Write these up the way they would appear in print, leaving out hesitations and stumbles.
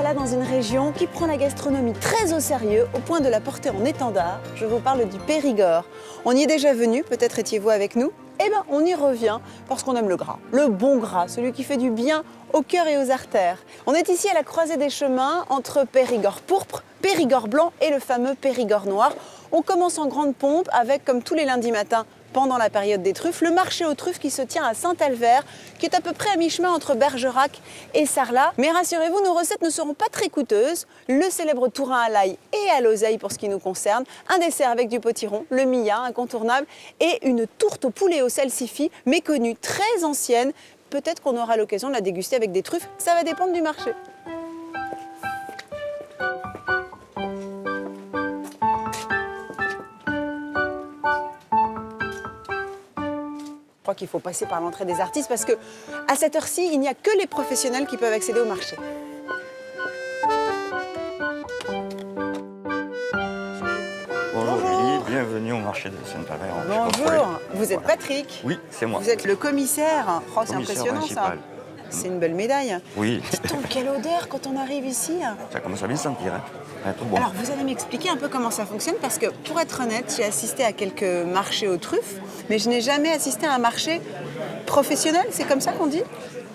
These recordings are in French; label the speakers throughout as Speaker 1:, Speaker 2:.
Speaker 1: là dans une région qui prend la gastronomie très au sérieux, au point de la porter en étendard. Je vous parle du Périgord. On y est déjà venu, peut-être étiez-vous avec nous? Eh bien, on y revient parce qu'on aime le gras, le bon gras, celui qui fait du bien au cœur et aux artères. On est ici à la croisée des chemins entre Périgord pourpre, Périgord blanc et le fameux Périgord noir. On commence en grande pompe avec, comme tous les lundis matins, pendant la période des truffes, le marché aux truffes qui se tient à Saint-Albert, qui est à peu près à mi-chemin entre Bergerac et Sarlat. Mais rassurez-vous, nos recettes ne seront pas très coûteuses. Le célèbre tourin à l'ail et à l'oseille pour ce qui nous concerne, un dessert avec du potiron, le millat incontournable, et une tourte au poulet au salsifis, méconnue, très ancienne. Peut-être qu'on aura l'occasion de la déguster avec des truffes, ça va dépendre du marché. Je crois qu'il faut passer par l'entrée des artistes parce que à cette heure-ci, il n'y a que les professionnels qui peuvent accéder au marché.
Speaker 2: Bonjour Julie, bienvenue au marché de Saint-Albert.
Speaker 1: Bonjour, vous êtes Patrick.
Speaker 2: Oui, c'est moi.
Speaker 1: Vous êtes le commissaire. Oh, c'est
Speaker 2: Commissaire
Speaker 1: impressionnant
Speaker 2: principal.
Speaker 1: ça. C'est une belle médaille.
Speaker 2: Oui,
Speaker 1: Dites-donc, quelle odeur quand on arrive ici.
Speaker 2: ça commence à bien sentir, hein. Ça va être bon.
Speaker 1: Alors, vous allez m'expliquer un peu comment ça fonctionne parce que, pour être honnête, j'ai assisté à quelques marchés aux truffes, mais je n'ai jamais assisté à un marché professionnel, c'est comme ça qu'on dit?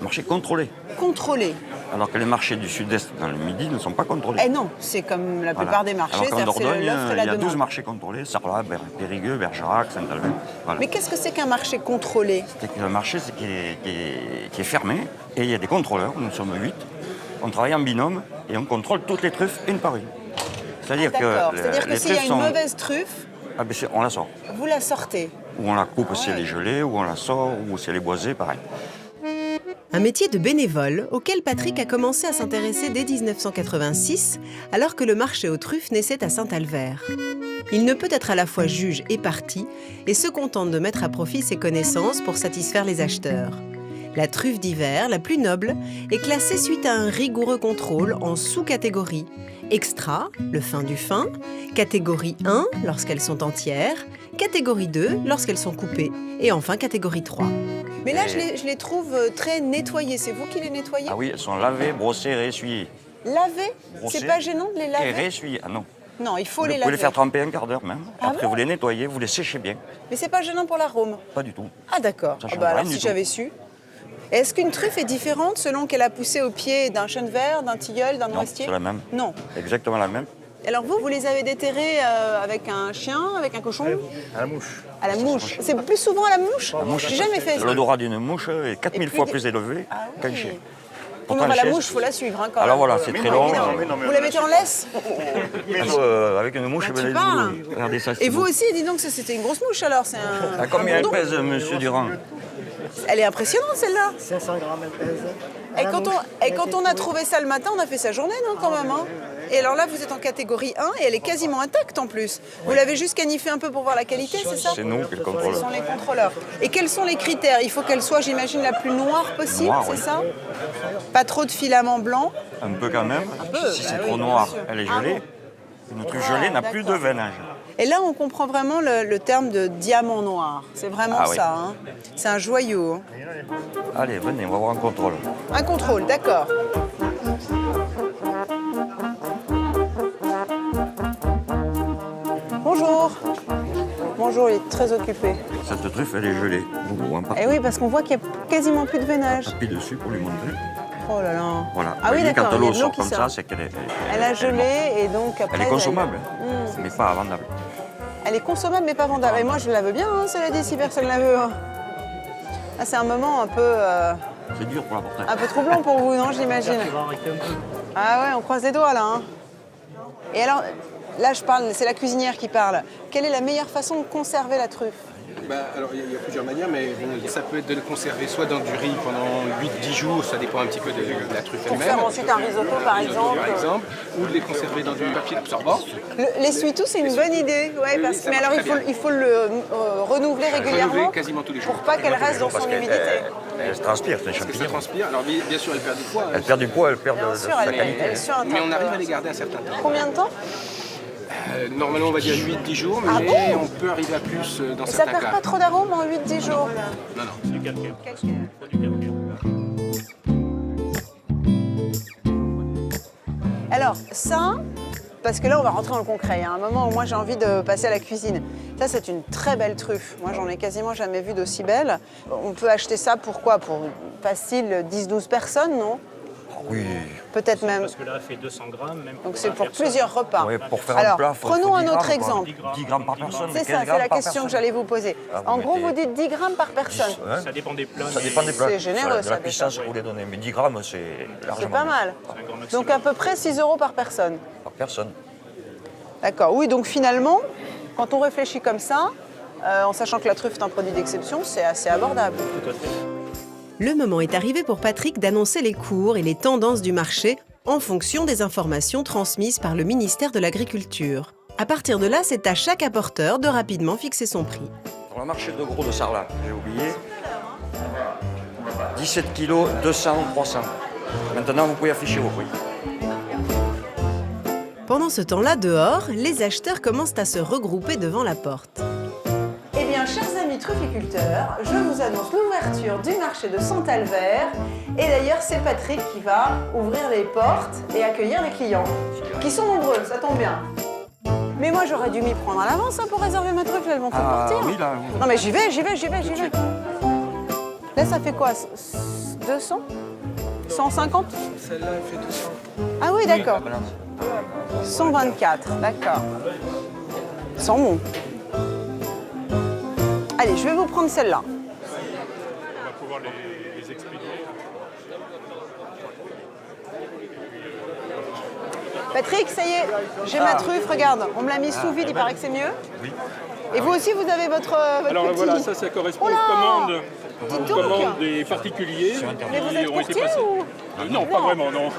Speaker 2: Marché contrôlé.
Speaker 1: Contrôlé.
Speaker 2: Alors que les marchés du sud-est dans le midi ne sont pas contrôlés.
Speaker 1: Eh non, c'est comme la plupart des marchés,
Speaker 2: Alors qu'en
Speaker 1: c'est-à-dire c'est
Speaker 2: Dordogne,
Speaker 1: l'offre et
Speaker 2: il
Speaker 1: la
Speaker 2: y a
Speaker 1: demande.
Speaker 2: 12 marchés contrôlés, Sarlat, Périgueux, Bergerac, Saint-Albert. Voilà.
Speaker 1: Mais qu'est-ce que c'est qu'un marché contrôlé?
Speaker 2: C'est que le marché qui est fermé et il y a des contrôleurs, nous sommes 8. On travaille en binôme et on contrôle toutes les truffes une par une. C'est-à-dire
Speaker 1: D'accord,
Speaker 2: que
Speaker 1: c'est-à-dire que
Speaker 2: les
Speaker 1: s'il y a
Speaker 2: truffes
Speaker 1: une
Speaker 2: sont...
Speaker 1: mauvaise truffe,
Speaker 2: Ah ben on la sort.
Speaker 1: vous la sortez.
Speaker 2: Ou on la coupe
Speaker 1: Ah
Speaker 2: si elle
Speaker 1: ouais.
Speaker 2: est gelée, ou on la sort, ou si elle est boisée, pareil.
Speaker 1: Un métier de bénévole auquel Patrick a commencé à s'intéresser dès 1986, alors que le marché aux truffes naissait à Saint-Albert. Il ne peut être à la fois juge et partie, et se contente de mettre à profit ses connaissances pour satisfaire les acheteurs. La truffe d'hiver, la plus noble, est classée suite à un rigoureux contrôle en sous-catégories. Extra, le fin du fin, catégorie 1 lorsqu'elles sont entières, catégorie 2 lorsqu'elles sont coupées, et enfin catégorie 3. Mais là, je les trouve très nettoyées. C'est vous qui les nettoyez?
Speaker 2: Ah oui, elles sont lavées, brossées, réessuyées.
Speaker 1: Lavées?
Speaker 2: Brossées
Speaker 1: C'est pas gênant de les
Speaker 2: Et
Speaker 1: laver?
Speaker 2: réessuyées, ah non.
Speaker 1: Non, il faut
Speaker 2: Vous
Speaker 1: les
Speaker 2: pouvez
Speaker 1: laver.
Speaker 2: les faire tremper un quart d'heure même.
Speaker 1: Ah
Speaker 2: Après,
Speaker 1: bon
Speaker 2: vous les nettoyez, vous les séchez bien.
Speaker 1: Mais c'est pas gênant pour l'arôme?
Speaker 2: Pas du tout.
Speaker 1: Ah d'accord.
Speaker 2: Ça
Speaker 1: Ah
Speaker 2: change
Speaker 1: bah alors
Speaker 2: rien
Speaker 1: si
Speaker 2: du tout.
Speaker 1: j'avais su. Et est-ce qu'une truffe est différente selon qu'elle a poussé au pied d'un chêne vert, d'un tilleul, d'un
Speaker 2: Non,
Speaker 1: noisetier?
Speaker 2: c'est la même.
Speaker 1: Non.
Speaker 2: Exactement la même.
Speaker 1: Alors vous les avez déterrés avec un chien, avec un cochon?
Speaker 2: À la mouche.
Speaker 1: À la mouche. C'est plus souvent à la mouche?
Speaker 2: La mouche,
Speaker 1: J'ai jamais fait ça.
Speaker 2: l'odorat d'une mouche est 4000
Speaker 1: plus
Speaker 2: fois
Speaker 1: des-
Speaker 2: plus élevé
Speaker 1: Ah
Speaker 2: qu'un
Speaker 1: oui.
Speaker 2: chien.
Speaker 1: Oui,
Speaker 2: Pourtant,
Speaker 1: mais
Speaker 2: le
Speaker 1: la
Speaker 2: chien,
Speaker 1: mouche, il faut la suivre hein, quand
Speaker 2: Alors
Speaker 1: même.
Speaker 2: voilà, c'est très long.
Speaker 1: Évidemment. Vous la mettez en laisse?
Speaker 2: Avec une mouche,
Speaker 1: Bah,
Speaker 2: ben,
Speaker 1: tu
Speaker 2: let's
Speaker 1: parles.
Speaker 2: go. Regardez ça. c'est
Speaker 1: Et vous
Speaker 2: beau.
Speaker 1: aussi, dis donc, c'était une grosse mouche alors, c'est un...
Speaker 2: À combien
Speaker 1: un
Speaker 2: elle
Speaker 1: bourdon.
Speaker 2: pèse, monsieur Durand?
Speaker 1: Elle est impressionnante celle-là.
Speaker 3: 500 grammes elle pèse.
Speaker 1: Et quand on a trouvé ça le matin, on a fait sa journée, non, quand même hein. Et alors là, vous êtes en catégorie 1 et elle est quasiment intacte en plus. Vous l'avez juste caniffée un peu pour voir la qualité, c'est ça?
Speaker 2: C'est nous qui le
Speaker 1: Ce
Speaker 2: contrôlons.
Speaker 1: sont les contrôleurs. Et quels sont les critères? Il faut qu'elle soit, j'imagine, la plus noire possible,
Speaker 2: Noire,
Speaker 1: c'est
Speaker 2: oui.
Speaker 1: ça? Pas trop de filaments blancs.
Speaker 2: Un peu quand même.
Speaker 1: peu,
Speaker 2: Si
Speaker 1: bah
Speaker 2: c'est
Speaker 1: oui,
Speaker 2: trop
Speaker 1: bien
Speaker 2: noir,
Speaker 1: sûr.
Speaker 2: elle est
Speaker 1: Ah
Speaker 2: gelée. Une truffe gelée n'a plus de
Speaker 1: d'accord.
Speaker 2: veinage.
Speaker 1: Et là, on comprend vraiment le terme de diamant noir. C'est vraiment
Speaker 2: Ah oui.
Speaker 1: ça. Hein. C'est un joyau. Hein.
Speaker 2: Allez, venez, on va voir un contrôle.
Speaker 1: Un contrôle, d'accord. Bonjour. Bonjour, il est très occupé.
Speaker 2: Cette truffe, elle est gelée. Beaucoup, hein,
Speaker 1: Eh oui, parce qu'on voit qu'il n'y a quasiment plus de veinage.
Speaker 2: Appuie dessus pour lui montrer.
Speaker 1: Oh là là.
Speaker 2: Voilà.
Speaker 1: Ah oui,
Speaker 2: Vous voyez,
Speaker 1: d'accord.
Speaker 2: quand
Speaker 1: il y a
Speaker 2: l'eau
Speaker 1: de
Speaker 2: sort
Speaker 1: qui
Speaker 2: comme ça,
Speaker 1: sort.
Speaker 2: c'est qu'elle est...
Speaker 1: Elle a gelé et donc après...
Speaker 2: Elle est consommable,
Speaker 1: Mmh.
Speaker 2: mais pas vendable.
Speaker 1: Elle est consommable mais pas vendable. Et moi, je la veux bien, hein, cela dit, si personne la veut. Hein. Ah, c'est un moment
Speaker 2: C'est dur pour la porter.
Speaker 1: un peu troublant pour vous, non, j'imagine. Ah ouais, on croise les doigts, là. Hein. Et alors, là, je parle, c'est la cuisinière qui parle. Quelle est la meilleure façon de conserver la truffe?
Speaker 4: Alors, il y a plusieurs manières, mais bon, ça peut être de le conserver soit dans du riz pendant 8-10 jours, ça dépend un petit peu de la truffe
Speaker 1: Pour
Speaker 4: elle-même.
Speaker 1: faire ensuite un risotto, par exemple.
Speaker 4: Ou de les conserver dans du papier absorbant.
Speaker 1: L'essuie-tout, c'est une bonne idée. Ouais,
Speaker 4: Oui,
Speaker 1: parce...
Speaker 4: ça
Speaker 1: Mais
Speaker 4: marche
Speaker 1: alors,
Speaker 4: très bien.
Speaker 1: il faut le renouveler régulièrement
Speaker 4: Renouveler quasiment tous les jours.
Speaker 1: pour pas qu'elle reste dans son humidité.
Speaker 2: Elle se transpire, c'est un
Speaker 4: Parce que ça
Speaker 2: champignon.
Speaker 4: transpire. Alors, bien sûr, elle perd du poids.
Speaker 2: Elle perd du poids, elle perd
Speaker 1: Bien
Speaker 2: de
Speaker 1: sûr,
Speaker 2: sa
Speaker 1: elle
Speaker 2: qualité.
Speaker 1: est sur un
Speaker 4: Mais on
Speaker 1: tas.
Speaker 4: arrive à les garder un certain temps.
Speaker 1: Combien de temps?
Speaker 4: Normalement, on va dire 8-10 jours, mais
Speaker 1: Ah bon
Speaker 4: on peut arriver à plus dans
Speaker 1: Et ça
Speaker 4: certains
Speaker 1: perd
Speaker 4: cas.
Speaker 1: pas trop d'arôme en 8-10 jours?
Speaker 4: Non, non.
Speaker 1: ça, parce que là, on va rentrer dans le concret. Il y a un moment où moi, j'ai envie de passer à la cuisine. Ça, c'est une très belle truffe. Moi, j'en ai quasiment jamais vu d'aussi belle. On peut acheter ça pour quoi? Pour facile 10-12 personnes, non?
Speaker 2: Oui.
Speaker 1: Peut-être même.
Speaker 3: Parce que là, elle fait 200 grammes. Même
Speaker 1: Donc c'est pour plusieurs repas.
Speaker 2: Ouais, pour faire
Speaker 1: Alors,
Speaker 2: un plat, faut
Speaker 1: prenons un
Speaker 2: 10
Speaker 1: autre
Speaker 2: grammes, quoi.
Speaker 1: exemple.
Speaker 2: 10 grammes par personne.
Speaker 1: C'est
Speaker 2: 15
Speaker 1: ça, c'est
Speaker 2: grammes
Speaker 1: la
Speaker 2: par
Speaker 1: question que
Speaker 2: personne.
Speaker 1: j'allais vous poser.
Speaker 2: Ah, vous
Speaker 1: En gros,
Speaker 2: mettez
Speaker 1: vous dites 10 grammes par personne.
Speaker 2: Ouais.
Speaker 3: Ça dépend des plats.
Speaker 2: Ça dépend des plats.
Speaker 1: C'est généreux,
Speaker 2: De
Speaker 1: ça,
Speaker 2: la
Speaker 1: déjà.
Speaker 2: puissance que vous les donnez. Mais 10 grammes, c'est largement
Speaker 1: C'est pas
Speaker 2: bien.
Speaker 1: mal.
Speaker 3: C'est un grand maximum.
Speaker 1: Donc à peu près 6 € par personne.
Speaker 2: Par personne.
Speaker 1: D'accord, oui, donc finalement, quand on réfléchit comme ça, en sachant que la truffe est un produit d'exception, c'est assez abordable.
Speaker 3: Tout à fait.
Speaker 5: Le moment est arrivé pour Patrick d'annoncer les cours et les tendances du marché en fonction des informations transmises par le ministère de l'Agriculture. À partir de là, c'est à chaque apporteur de rapidement fixer son prix.
Speaker 2: Pour le marché de gros de Sarlat, j'ai oublié. 17 kilos, 200, 300. Maintenant, vous pouvez afficher vos prix.
Speaker 5: Pendant ce temps-là, dehors, les acheteurs commencent à se regrouper devant la porte.
Speaker 1: Eh bien, chers amis trufficulteurs, je vous annonce l'ouverture du marché de Santalvert. Et d'ailleurs, c'est Patrick qui va ouvrir les portes et accueillir les clients, qui sont nombreux, ça tombe bien. Mais moi, j'aurais dû m'y prendre à l'avance pour réserver ma truffe, elles vont toutes partir.
Speaker 2: oui, là.
Speaker 1: Non mais j'y vais. Là, ça fait quoi? 200? 150?
Speaker 4: Celle-là, elle fait 200.
Speaker 1: Ah oui, d'accord. 124, d'accord. Sans bon. Allez, je vais vous prendre celle-là.
Speaker 3: On va pouvoir les expédier.
Speaker 1: Patrick, ça y est, j'ai ma truffe, regarde. On me l'a mise sous vide, il paraît que c'est mieux.
Speaker 2: Oui.
Speaker 1: Et vous aussi, vous avez votre
Speaker 6: Alors
Speaker 1: petit...
Speaker 6: voilà, ça correspond
Speaker 1: Oh là
Speaker 6: aux commandes des particuliers
Speaker 1: Mais vous êtes
Speaker 6: qui ont été
Speaker 1: courtier
Speaker 6: passées.
Speaker 1: ou...
Speaker 6: Non, pas vraiment, non.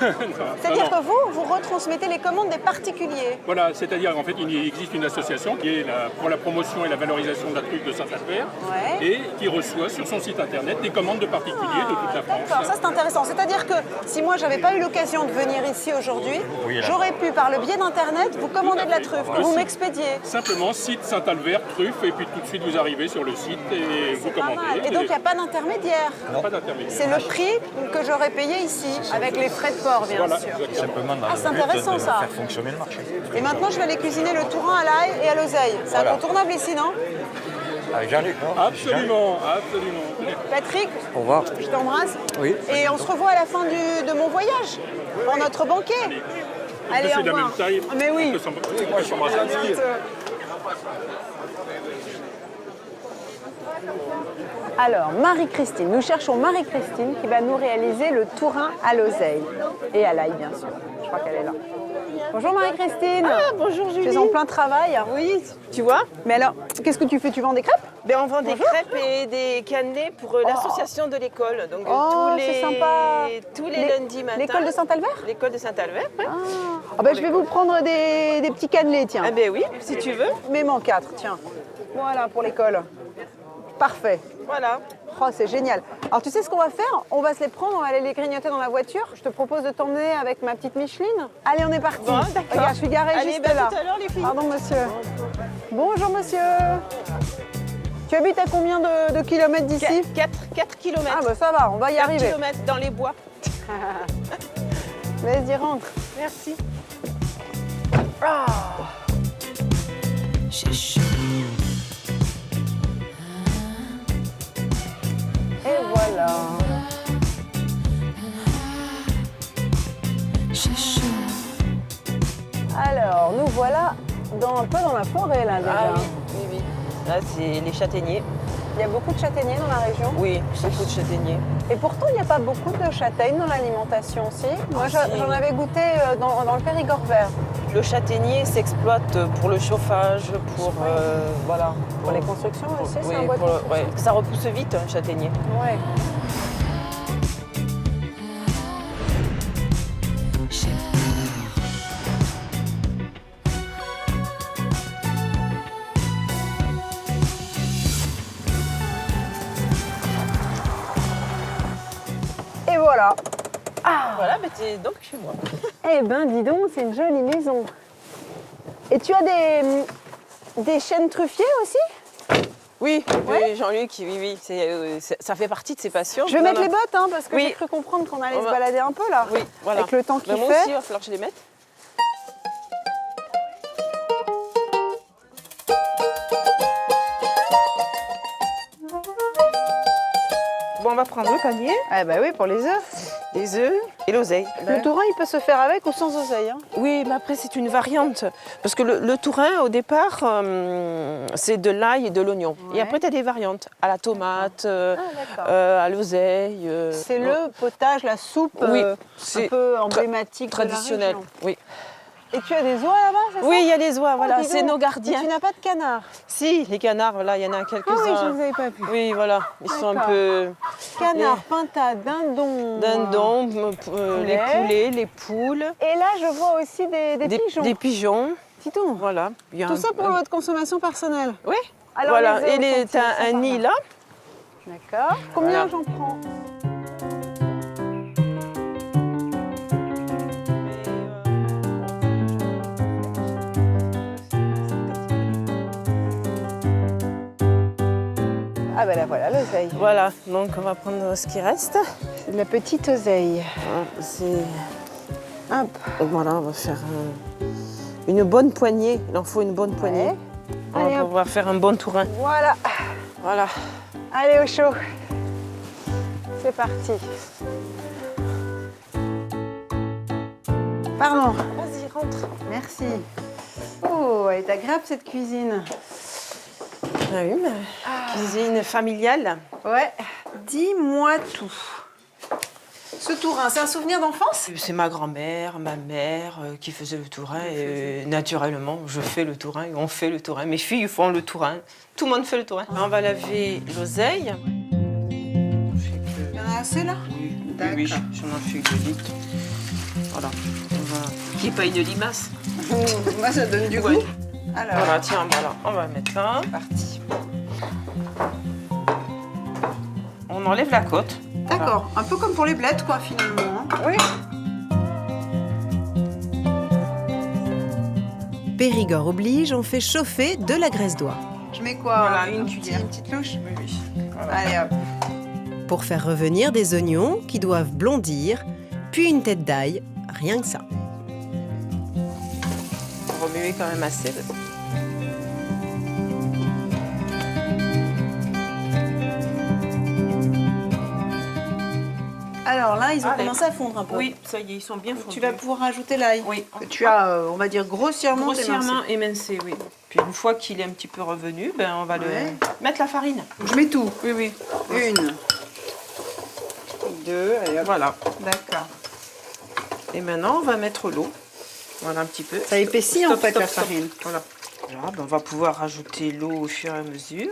Speaker 1: C'est-à-dire
Speaker 6: Non, non.
Speaker 1: que vous retransmettez les commandes des particuliers.
Speaker 6: Voilà, c'est-à-dire en fait il existe une association qui est pour la promotion et la valorisation de la truffe de Saint-Albert
Speaker 1: Ouais.
Speaker 6: et qui reçoit sur son site internet des commandes de particuliers de toute la
Speaker 1: D'accord,
Speaker 6: France.
Speaker 1: ça c'est intéressant. C'est-à-dire que si moi j'avais pas eu l'occasion de venir ici aujourd'hui,
Speaker 2: Oui, là.
Speaker 1: j'aurais pu par le biais d'internet vous commander de la truffe que vous m'expédiez.
Speaker 6: Simplement site Saint-Albert, truffe, et puis tout de suite vous arrivez sur le site et vous
Speaker 1: Pas
Speaker 6: commandez.
Speaker 1: mal. Et donc il n'y a pas d'intermédiaire.
Speaker 6: pas d'intermédiaire.
Speaker 1: C'est le prix que j'aurais payé ici, avec les frais de port bien
Speaker 6: Voilà,
Speaker 1: sûr.
Speaker 6: exactement.
Speaker 2: Simplement dans
Speaker 1: Ah,
Speaker 2: le
Speaker 1: c'est
Speaker 2: but
Speaker 1: intéressant,
Speaker 2: de
Speaker 1: ça.
Speaker 2: faire fonctionner le marché.
Speaker 1: Et maintenant je vais aller cuisiner le tourin à l'ail et à l'oseille. C'est
Speaker 2: Voilà.
Speaker 1: incontournable ici, non?
Speaker 2: Avec Jean-Luc, non?
Speaker 6: Absolument, absolument.
Speaker 1: Patrick,
Speaker 2: Au revoir.
Speaker 1: je t'embrasse.
Speaker 2: Oui.
Speaker 1: Et on se revoit à la fin de mon voyage, pour notre banquet. Allez,
Speaker 6: C'est
Speaker 1: au
Speaker 6: de la
Speaker 1: revoir.
Speaker 6: même taille.
Speaker 1: Mais oui.
Speaker 6: Moi, je s'embrasse.
Speaker 1: Alors, Marie-Christine, nous cherchons Marie-Christine qui va nous réaliser le tourin à l'oseille. Et à l'ail, bien sûr. Je crois qu'elle est là. Bonjour Marie-Christine.
Speaker 7: Ah, bonjour
Speaker 1: Tu es
Speaker 7: Julie.
Speaker 1: en plein travail.
Speaker 7: Oui, tu vois,
Speaker 1: Mais alors, qu'est-ce que tu fais? Tu vends des crêpes?
Speaker 7: ben, on vend des
Speaker 1: Bonjour.
Speaker 7: crêpes et des cannelés pour l'association de l'école. Donc
Speaker 1: Oh, c'est sympa.
Speaker 7: tous les lundis matin.
Speaker 1: L'école de Saint-Albert?
Speaker 7: L'école de Saint-Albert, ouais.
Speaker 1: Ah ben, je vais vous prendre des petits cannelés, tiens.
Speaker 7: Ah ben oui, si tu veux.
Speaker 1: Même en 4, tiens. Voilà pour l'école. Parfait.
Speaker 7: Voilà.
Speaker 1: Oh, c'est génial. Alors, tu sais ce qu'on va faire? On va se les prendre, on va aller les grignoter dans la voiture. Je te propose de t'emmener avec ma petite Micheline. Allez, on est parti.
Speaker 7: Bon, d'accord.
Speaker 1: Regarde, je suis garée
Speaker 7: Allez,
Speaker 1: juste
Speaker 7: ben,
Speaker 1: là.
Speaker 7: tout à l'heure, les filles.
Speaker 1: Pardon, monsieur. Bonjour, monsieur. Tu habites à combien de kilomètres d'ici?
Speaker 7: 4 km.
Speaker 1: Ah, bah ça va, on va y
Speaker 7: 4
Speaker 1: arriver.
Speaker 7: km dans les bois.
Speaker 1: Vas-y, rentre.
Speaker 7: Merci.
Speaker 1: Et voilà. Alors, nous voilà un peu dans la forêt, là, déjà.
Speaker 7: Ah oui, oui, oui. Là, c'est les châtaigniers.
Speaker 1: Il y a beaucoup de châtaigniers dans la région.
Speaker 7: Oui, beaucoup de châtaigniers.
Speaker 1: Et pourtant, il n'y a pas beaucoup de châtaignes dans l'alimentation aussi. Moi,
Speaker 7: Si.
Speaker 1: j'en avais goûté dans le Périgord vert.
Speaker 7: Le châtaignier s'exploite pour le chauffage, pour voilà.
Speaker 1: Pour les constructions aussi, c'est
Speaker 7: Oui,
Speaker 1: un bois de
Speaker 7: pour
Speaker 1: construction.
Speaker 7: ça repousse vite un châtaignier.
Speaker 1: Ouais. Et voilà.
Speaker 7: Voilà, mais t'es donc chez moi.
Speaker 1: Eh ben, dis donc, c'est une jolie maison. Et tu as des chênes truffiers aussi?
Speaker 7: Oui,
Speaker 1: Ouais.
Speaker 7: oui, Jean-Luc, oui, oui, ça fait partie de ses passions.
Speaker 1: Je vais
Speaker 7: Non,
Speaker 1: mettre
Speaker 7: non.
Speaker 1: les bottes, hein, parce que
Speaker 7: Oui.
Speaker 1: j'ai cru comprendre qu'on allait
Speaker 7: On
Speaker 1: se
Speaker 7: va-
Speaker 1: balader un peu là.
Speaker 7: Oui, voilà.
Speaker 1: Avec le temps qu'il
Speaker 7: Moi
Speaker 1: fait.
Speaker 7: aussi, il va falloir que je les mette. Bon, on va prendre le panier,
Speaker 1: Ah bah oui, pour les œufs.
Speaker 7: les œufs et l'oseille.
Speaker 1: Le tourin, il peut se faire avec ou sans oseille. Hein.
Speaker 7: Oui, mais après, c'est une variante. Parce que le tourin, au départ, c'est de l'ail et de l'oignon.
Speaker 1: Ouais.
Speaker 7: Et après, tu as des variantes. À la tomate,
Speaker 1: d'accord.
Speaker 7: à l'oseille.
Speaker 1: C'est le potage, la soupe
Speaker 7: Oui,
Speaker 1: un
Speaker 7: c'est
Speaker 1: peu emblématique
Speaker 7: traditionnel.
Speaker 1: de la région.
Speaker 7: Oui.
Speaker 1: Et tu as des oies là-bas, c'est ça?
Speaker 7: Oui, il y a les oies, voilà,
Speaker 1: dis
Speaker 7: c'est
Speaker 1: donc.
Speaker 7: nos
Speaker 1: Et
Speaker 7: gardiens.
Speaker 1: tu n'as pas de canard?
Speaker 7: Si, les canards, voilà, il y en a
Speaker 1: Ah
Speaker 7: quelques-uns.
Speaker 1: oui, je ne les avais pas vus.
Speaker 7: Oui, voilà, ils sont un
Speaker 1: D'accord.
Speaker 7: peu
Speaker 1: Canard, pintade, dindon.
Speaker 7: dindons, les
Speaker 1: Poulet.
Speaker 7: poulets, les poules,
Speaker 1: Et là, je vois aussi des pigeons.
Speaker 7: des pigeons.
Speaker 1: Dis donc.
Speaker 7: Voilà. Il y a
Speaker 1: Tout ça pour votre consommation personnelle.
Speaker 7: Oui.
Speaker 1: Alors,
Speaker 7: Voilà.
Speaker 1: les œufs,
Speaker 7: Et
Speaker 1: au
Speaker 7: tu as
Speaker 1: centime,
Speaker 7: un
Speaker 1: ça
Speaker 7: nid
Speaker 1: va.
Speaker 7: là.
Speaker 1: D'accord. Combien
Speaker 7: Voilà.
Speaker 1: j'en prends? Ah ben là voilà l'oseille.
Speaker 7: Voilà, donc on va prendre ce qui reste.
Speaker 1: La petite oseille.
Speaker 7: C'est...
Speaker 1: Hop.
Speaker 7: Voilà, on va faire une bonne poignée. Il en faut une bonne poignée.
Speaker 1: Ouais.
Speaker 7: On
Speaker 1: Allez,
Speaker 7: va
Speaker 1: hop.
Speaker 7: pouvoir faire un bon tourin.
Speaker 1: Voilà.
Speaker 7: Voilà.
Speaker 1: Allez au chaud. C'est parti. Pardon.
Speaker 7: Vas-y, rentre.
Speaker 1: Merci. Oh, elle est agréable cette cuisine.
Speaker 7: Ah oui, mais cuisine familiale.
Speaker 1: Ouais. Dis-moi tout. Ce tourin, c'est un souvenir d'enfance?
Speaker 7: C'est ma grand-mère, ma mère qui faisait le tourin. Et naturellement, je fais le tourin, on fait le tourin. Mes filles font le tourin. Tout le monde fait le tourin. On va laver l'oseille.
Speaker 1: Il y en a assez là?
Speaker 7: Oui,
Speaker 1: D'accord.
Speaker 7: oui, j'en ai fait 2 litres. Voilà. On va... Qui paye de limace.
Speaker 1: Moi, ça donne du
Speaker 7: Ouais.
Speaker 1: goût. Alors,
Speaker 7: Voilà, tiens, voilà, on va mettre là.
Speaker 1: parti.
Speaker 7: On enlève la côte.
Speaker 1: D'accord. Un peu comme pour les blettes, quoi, finalement. hein.
Speaker 7: Oui.
Speaker 5: Périgord oblige, on fait chauffer de la graisse d'oie.
Speaker 1: Je mets quoi?
Speaker 7: Voilà, une cuillère.
Speaker 1: Une petite louche?
Speaker 7: Oui, oui. Voilà.
Speaker 1: Allez, hop.
Speaker 5: Pour faire revenir des oignons qui doivent blondir, puis une tête d'ail, rien que ça.
Speaker 7: On remuer quand même assez.
Speaker 1: Alors là, ils ont
Speaker 7: Allez.
Speaker 1: commencé à fondre un peu.
Speaker 7: Oui, ça y est, ils sont bien fondus.
Speaker 1: Tu vas pouvoir rajouter l'ail.
Speaker 7: Oui.
Speaker 1: Que tu as, on va dire, grossièrement
Speaker 7: Grossièrement
Speaker 1: émincé.
Speaker 7: émincé, oui. Puis une fois qu'il est un petit peu revenu, ben on va
Speaker 1: Ouais.
Speaker 7: le mettre la farine.
Speaker 1: Je mets tout.
Speaker 7: Oui, oui.
Speaker 1: Une. Deux, allez hop.
Speaker 7: Voilà.
Speaker 1: D'accord.
Speaker 7: Et maintenant, on va mettre l'eau. Voilà un petit peu.
Speaker 1: Ça épaissit en fait la farine.
Speaker 7: Voilà. Là, ben, on va pouvoir rajouter l'eau au fur et à mesure.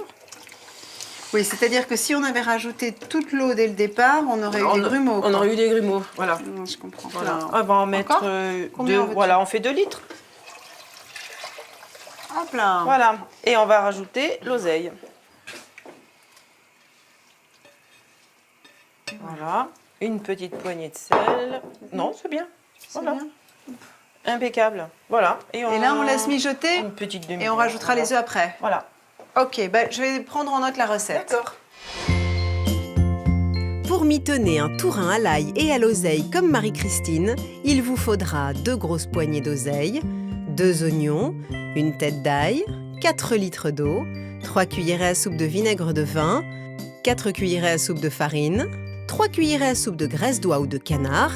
Speaker 1: Oui, c'est-à-dire que si on avait rajouté toute l'eau dès le départ, on aurait eu des grumeaux.
Speaker 7: On
Speaker 1: quoi.
Speaker 7: aurait eu des grumeaux. Voilà.
Speaker 1: Non, je comprends.
Speaker 7: Voilà.
Speaker 1: Plein.
Speaker 7: On va en mettre
Speaker 1: Encore Combien
Speaker 7: 2.
Speaker 1: en veux-tu
Speaker 7: Voilà, on fait 2 litres.
Speaker 1: Hop là.
Speaker 7: Voilà. Et on va rajouter l'oseille. Voilà. Une petite poignée de sel. Non, c'est bien. Voilà.
Speaker 1: bien.
Speaker 7: Impeccable. Voilà.
Speaker 1: Et là, on laisse mijoter
Speaker 7: une petite demi-heure.
Speaker 1: et on rajoutera les œufs après.
Speaker 7: Voilà.
Speaker 1: Ok, bah, je vais prendre en note la recette.
Speaker 7: D'accord.
Speaker 5: Pour mitonner un tourin à l'ail et à l'oseille comme Marie-Christine, il vous faudra 2 grosses poignées d'oseille, 2 oignons, une tête d'ail, 4 litres d'eau, 3 cuillerées à soupe de vinaigre de vin, 4 cuillerées à soupe de farine, 3 cuillerées à soupe de graisse d'oie ou de canard,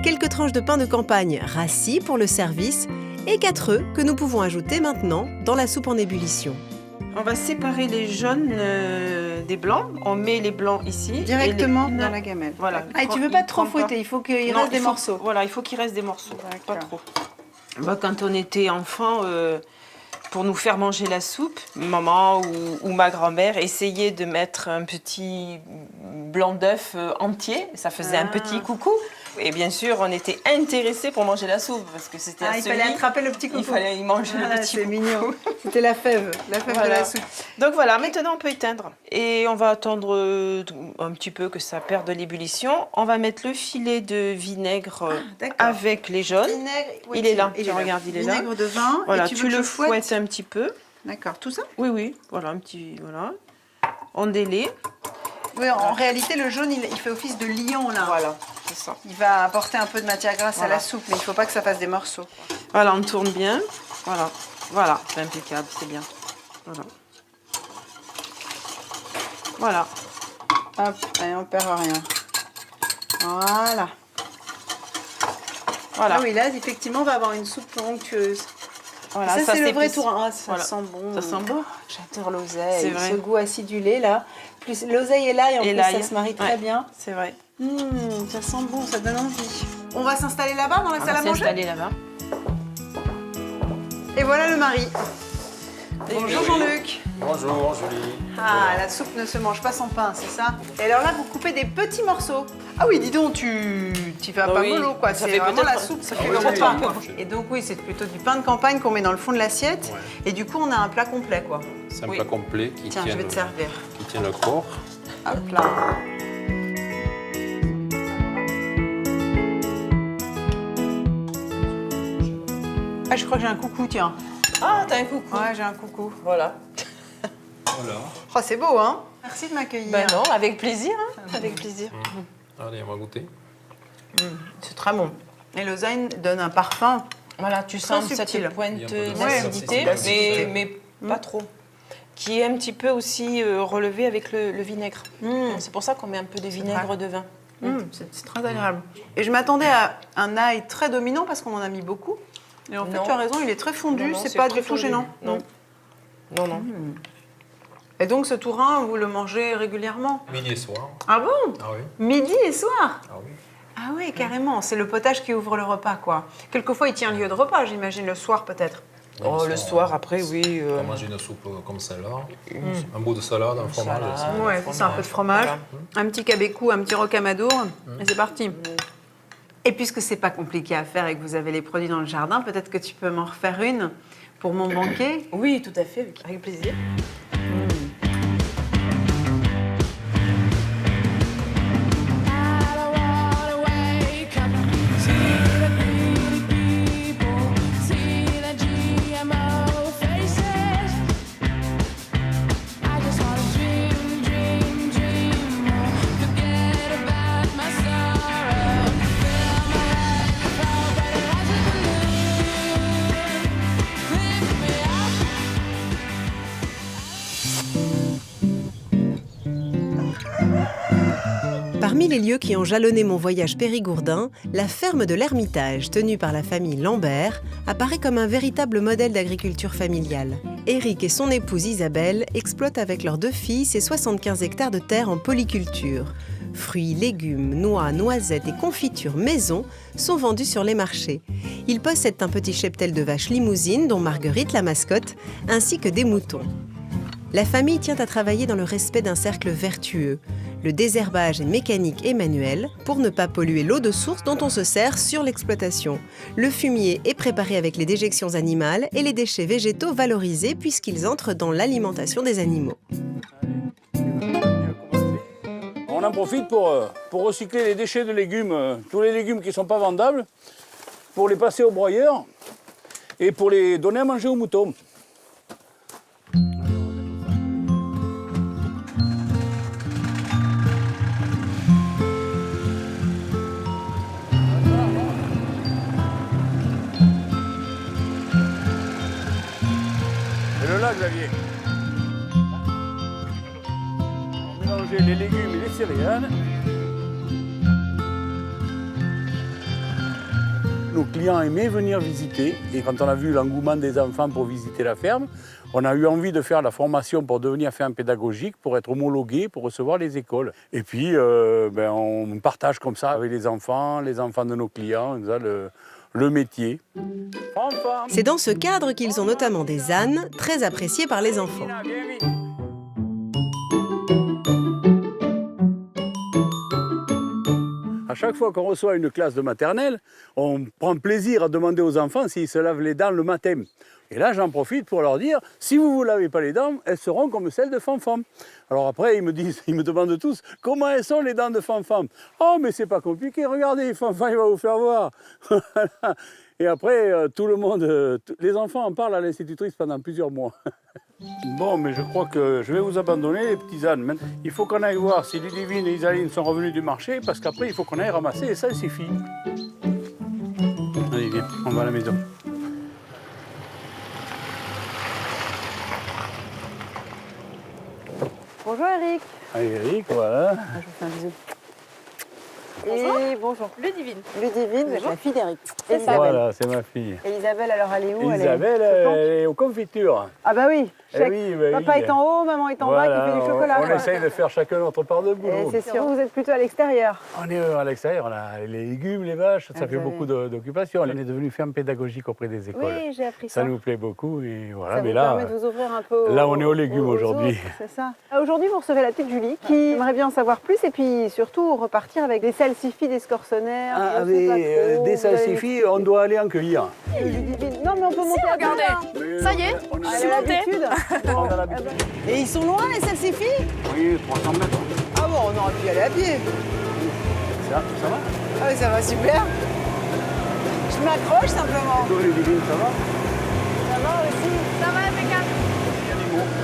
Speaker 5: quelques tranches de pain de campagne rassis pour le service et 4 œufs que nous pouvons ajouter maintenant dans la soupe en ébullition.
Speaker 7: On va séparer les jaunes des blancs. On met les blancs ici.
Speaker 1: Directement
Speaker 7: et les-
Speaker 1: dans la gamelle.
Speaker 7: Voilà.
Speaker 1: Ah, et tu veux pas trop fouetter, il faut qu'il
Speaker 7: Non,
Speaker 1: reste des
Speaker 7: il faut-
Speaker 1: morceaux.
Speaker 7: Voilà, il faut qu'il reste des morceaux. Pas
Speaker 1: D'accord.
Speaker 7: trop. Bah, quand on était enfant, pour nous faire manger la soupe, maman ou ma grand-mère essayait de mettre un petit blanc d'œuf entier. Ça faisait un petit coucou. Et bien sûr, on était intéressés pour manger la soupe parce que c'était
Speaker 1: Ah,
Speaker 7: à
Speaker 1: il
Speaker 7: ce
Speaker 1: fallait
Speaker 7: lit,
Speaker 1: attraper le petit coucou.
Speaker 7: il fallait y manger
Speaker 1: Ah,
Speaker 7: le petit
Speaker 1: c'est
Speaker 7: coucou.
Speaker 1: mignon. C'était la fève de
Speaker 7: Voilà.
Speaker 1: la soupe.
Speaker 7: Donc voilà, maintenant on peut éteindre. Et on va attendre un petit peu que ça perde de l'ébullition. On va mettre le filet de vinaigre
Speaker 1: d'accord.
Speaker 7: avec les jaunes.
Speaker 1: Vinaigre,
Speaker 7: Il est là, tiens, regarde, il est là.
Speaker 1: Vinaigre de vin,
Speaker 7: Voilà,
Speaker 1: et tu veux
Speaker 7: tu
Speaker 1: que
Speaker 7: le
Speaker 1: je fouette.
Speaker 7: fouettes un petit peu.
Speaker 1: D'accord, tout ça?
Speaker 7: Oui, oui, voilà, un petit, voilà. On délaie.
Speaker 1: Oui, en réalité, le jaune, il fait office de lion, là.
Speaker 7: Voilà, c'est ça.
Speaker 1: Il va apporter un peu de matière grasse à
Speaker 7: Voilà.
Speaker 1: la soupe, mais il ne faut pas que ça fasse des morceaux.
Speaker 7: Voilà, on tourne bien. Voilà, voilà, c'est impeccable, c'est bien. Voilà. Voilà.
Speaker 1: Hop, allez, on perd rien. Voilà.
Speaker 7: Voilà.
Speaker 1: Ah oui, là, effectivement, on va avoir une soupe onctueuse.
Speaker 7: Voilà,
Speaker 1: ça, c'est le vrai
Speaker 7: s'épice.
Speaker 1: tourin. Ah, ça
Speaker 7: Voilà.
Speaker 1: sent bon.
Speaker 7: Ça sent bon.
Speaker 1: J'adore l'oseille.
Speaker 7: C'est vrai.
Speaker 1: Ce goût acidulé, là. Plus l'oseille et l'ail, en
Speaker 7: Et
Speaker 1: plus,
Speaker 7: l'ail.
Speaker 1: ça se marie très
Speaker 7: Ouais.
Speaker 1: bien.
Speaker 7: C'est vrai.
Speaker 1: Ça sent bon, ça donne envie. On va s'installer là-bas, dans la
Speaker 7: On
Speaker 1: salle
Speaker 7: va
Speaker 1: à manger.
Speaker 7: s'installer là-bas.
Speaker 1: Et voilà le mari. Bonjour Jean-Luc.
Speaker 4: Bonjour Julie.
Speaker 1: Ah, la soupe ne se mange pas sans pain, c'est ça? Et alors là, vous coupez des petits morceaux. Ah oui, dis donc, tu fais
Speaker 7: Bah
Speaker 1: pas
Speaker 7: oui,
Speaker 1: mollo, quoi.
Speaker 7: ça
Speaker 1: C'est
Speaker 7: fait
Speaker 1: vraiment
Speaker 7: peut-être-
Speaker 1: la soupe, ça fait
Speaker 4: oui,
Speaker 1: le
Speaker 4: oui,
Speaker 1: repas,
Speaker 4: oui.
Speaker 1: quoi. Et donc oui, c'est plutôt du pain de campagne qu'on met dans le fond de l'assiette. Et du coup, on a un plat complet, quoi.
Speaker 4: C'est un
Speaker 7: Oui.
Speaker 4: plat complet qui
Speaker 1: Tiens,
Speaker 4: tient,
Speaker 1: je vais te servir.
Speaker 4: qui tient le corps.
Speaker 1: Hop là. Ah, je crois que j'ai un coucou, tiens.
Speaker 7: Ah, t'as un coucou.
Speaker 1: Ouais, j'ai un coucou.
Speaker 7: Voilà.
Speaker 4: Voilà.
Speaker 1: Oh, c'est beau, hein? Merci de m'accueillir.
Speaker 7: Ben non, avec plaisir. Hein. Avec plaisir.
Speaker 4: Allez, on va goûter.
Speaker 7: C'est très bon.
Speaker 1: Et l'oseille donne un parfum.
Speaker 7: Voilà, tu
Speaker 1: Très
Speaker 7: sens
Speaker 1: subtil.
Speaker 7: cette pointe
Speaker 4: Il y a un peu de
Speaker 7: d'acidité,
Speaker 1: d'acidité.
Speaker 7: mais pas trop. Qui est un petit peu aussi relevé avec le vinaigre. C'est pour ça qu'on met un peu de vinaigre de vin.
Speaker 1: C'est très agréable. Et je m'attendais à un ail très dominant parce qu'on en a mis beaucoup. Et en fait,
Speaker 7: Non.
Speaker 1: tu as raison, il est très fondu,
Speaker 7: Non, non,
Speaker 1: c'est pas
Speaker 7: très
Speaker 1: du tout
Speaker 7: fondu.
Speaker 1: gênant.
Speaker 7: Non. Non, non.
Speaker 1: Et donc ce tourin, vous le mangez régulièrement?
Speaker 4: Midi et soir.
Speaker 1: Ah bon?
Speaker 4: Ah oui.
Speaker 1: Midi et soir?
Speaker 4: Ah oui.
Speaker 1: Ah oui, carrément. C'est le potage qui ouvre le repas, quoi. Quelquefois, il tient lieu de repas, j'imagine, le soir peut-être.
Speaker 7: Oh, le soir, après, oui.
Speaker 4: On mange une soupe comme celle-là. Un bout de salade, un fromage.
Speaker 7: salade.
Speaker 1: Ouais, c'est un peu de fromage,
Speaker 7: Voilà.
Speaker 1: un petit cabécou, un petit rocamadour, et c'est parti. Et puisque c'est pas compliqué à faire et que vous avez les produits dans le jardin, peut-être que tu peux m'en refaire une pour mon banquet.
Speaker 7: Oui, tout à fait, avec plaisir.
Speaker 5: Parmi les lieux qui ont jalonné mon voyage périgourdin, la ferme de l'Ermitage, tenue par la famille Lambert, apparaît comme un véritable modèle d'agriculture familiale. Éric et son épouse Isabelle exploitent avec leurs 2 filles ces 75 hectares de terre en polyculture. Fruits, légumes, noix, noisettes et confitures maison sont vendus sur les marchés. Ils possèdent un petit cheptel de vaches limousines, dont Marguerite la mascotte, ainsi que des moutons. La famille tient à travailler dans le respect d'un cercle vertueux. Le désherbage est mécanique et manuel pour ne pas polluer l'eau de source dont on se sert sur l'exploitation. Le fumier est préparé avec les déjections animales et les déchets végétaux valorisés puisqu'ils entrent dans l'alimentation des animaux.
Speaker 8: On en profite pour recycler les déchets de légumes, tous les légumes qui ne sont pas vendables, pour les passer au broyeur et pour les donner à manger aux moutons. Et le lac, Xavier. On mélangeait les légumes et les céréales. Nos clients aimaient venir visiter et quand on a vu l'engouement des enfants pour visiter la ferme, on a eu envie de faire la formation pour devenir ferme pédagogique, pour être homologué, pour recevoir les écoles. Et puis, on partage comme ça avec les enfants de nos clients, le métier.
Speaker 5: C'est dans ce cadre qu'ils ont notamment des ânes, très appréciés par les enfants.
Speaker 8: À chaque fois qu'on reçoit une classe de maternelle, on prend plaisir à demander aux enfants s'ils se lavent les dents le matin. Et là, j'en profite pour leur dire, si vous ne vous lavez pas les dents, elles seront comme celles de Fanfan. Alors après, ils me demandent tous, comment elles sont les dents de Fanfan? Oh, mais c'est pas compliqué, regardez, Fanfan, il va vous faire voir. Et après, tout le monde, les enfants en parlent à l'institutrice pendant plusieurs mois. Bon, mais je crois que je vais vous abandonner, les petits ânes. Il faut qu'on aille voir si Ludivine et Isaline sont revenus du marché, parce qu'après, il faut qu'on aille ramasser et ça, c'est fini. Allez, viens, on va à la maison.
Speaker 1: Bonjour Bonjour Eric.
Speaker 8: Eric, voilà.
Speaker 1: Je vous fais un bisou. Et bonjour.
Speaker 9: Ludivine.
Speaker 1: Ludivine, vous êtes la fille d'Eric.
Speaker 8: Voilà, c'est ma fille.
Speaker 1: Et Isabelle, alors elle est où?
Speaker 8: Isabelle, elle est aux confitures.
Speaker 1: Ah bah oui,
Speaker 8: Eh
Speaker 1: chèque.
Speaker 8: oui, bah
Speaker 1: Papa
Speaker 8: oui.
Speaker 1: est en haut, maman est en bas,
Speaker 8: Voilà,
Speaker 1: qui fait du chocolat.
Speaker 8: on essaye de faire chacun notre part de
Speaker 1: Et
Speaker 8: boulot.
Speaker 1: c'est sûr, vous êtes plutôt à l'extérieur.
Speaker 8: On est à l'extérieur, on a les légumes, les vaches, ça
Speaker 1: vous
Speaker 8: fait
Speaker 1: avez-
Speaker 8: beaucoup d'occupations. On est devenu ferme pédagogique auprès des écoles.
Speaker 1: Oui, j'ai appris ça.
Speaker 8: Ça nous plaît beaucoup et voilà.
Speaker 1: Ça
Speaker 8: mais
Speaker 1: vous
Speaker 8: là,
Speaker 1: permet de vous ouvrir un peu
Speaker 8: là, on est aux légumes
Speaker 1: aux
Speaker 8: aujourd'hui.
Speaker 1: autres, c'est ça. Aujourd'hui, vous recevez la petite Julie qui aimerait bien en savoir plus et puis surtout repartir avec des salsifis, des scorsonnaires.
Speaker 8: ah,
Speaker 1: je sais pas trop,
Speaker 8: des
Speaker 1: vous allez
Speaker 8: salsifis, on doit aller en cueillir.
Speaker 1: Ludivine. Non, mais on peut monter à
Speaker 9: regardez.
Speaker 1: deux, là.
Speaker 9: Ça y est,
Speaker 8: On
Speaker 9: je
Speaker 8: a
Speaker 9: suis montée.
Speaker 1: l'habitude.
Speaker 8: On a l'habitude.
Speaker 1: Et ils sont loin, les salsifis?
Speaker 8: Oui, 300 mètres.
Speaker 1: Ah bon, on aurait pu y aller à pied.
Speaker 8: Ça va
Speaker 1: Ah oui, ça va super. Je m'accroche simplement.
Speaker 8: Toi, les divines, ça va
Speaker 1: Ça va aussi.
Speaker 9: Ça va, impeccable.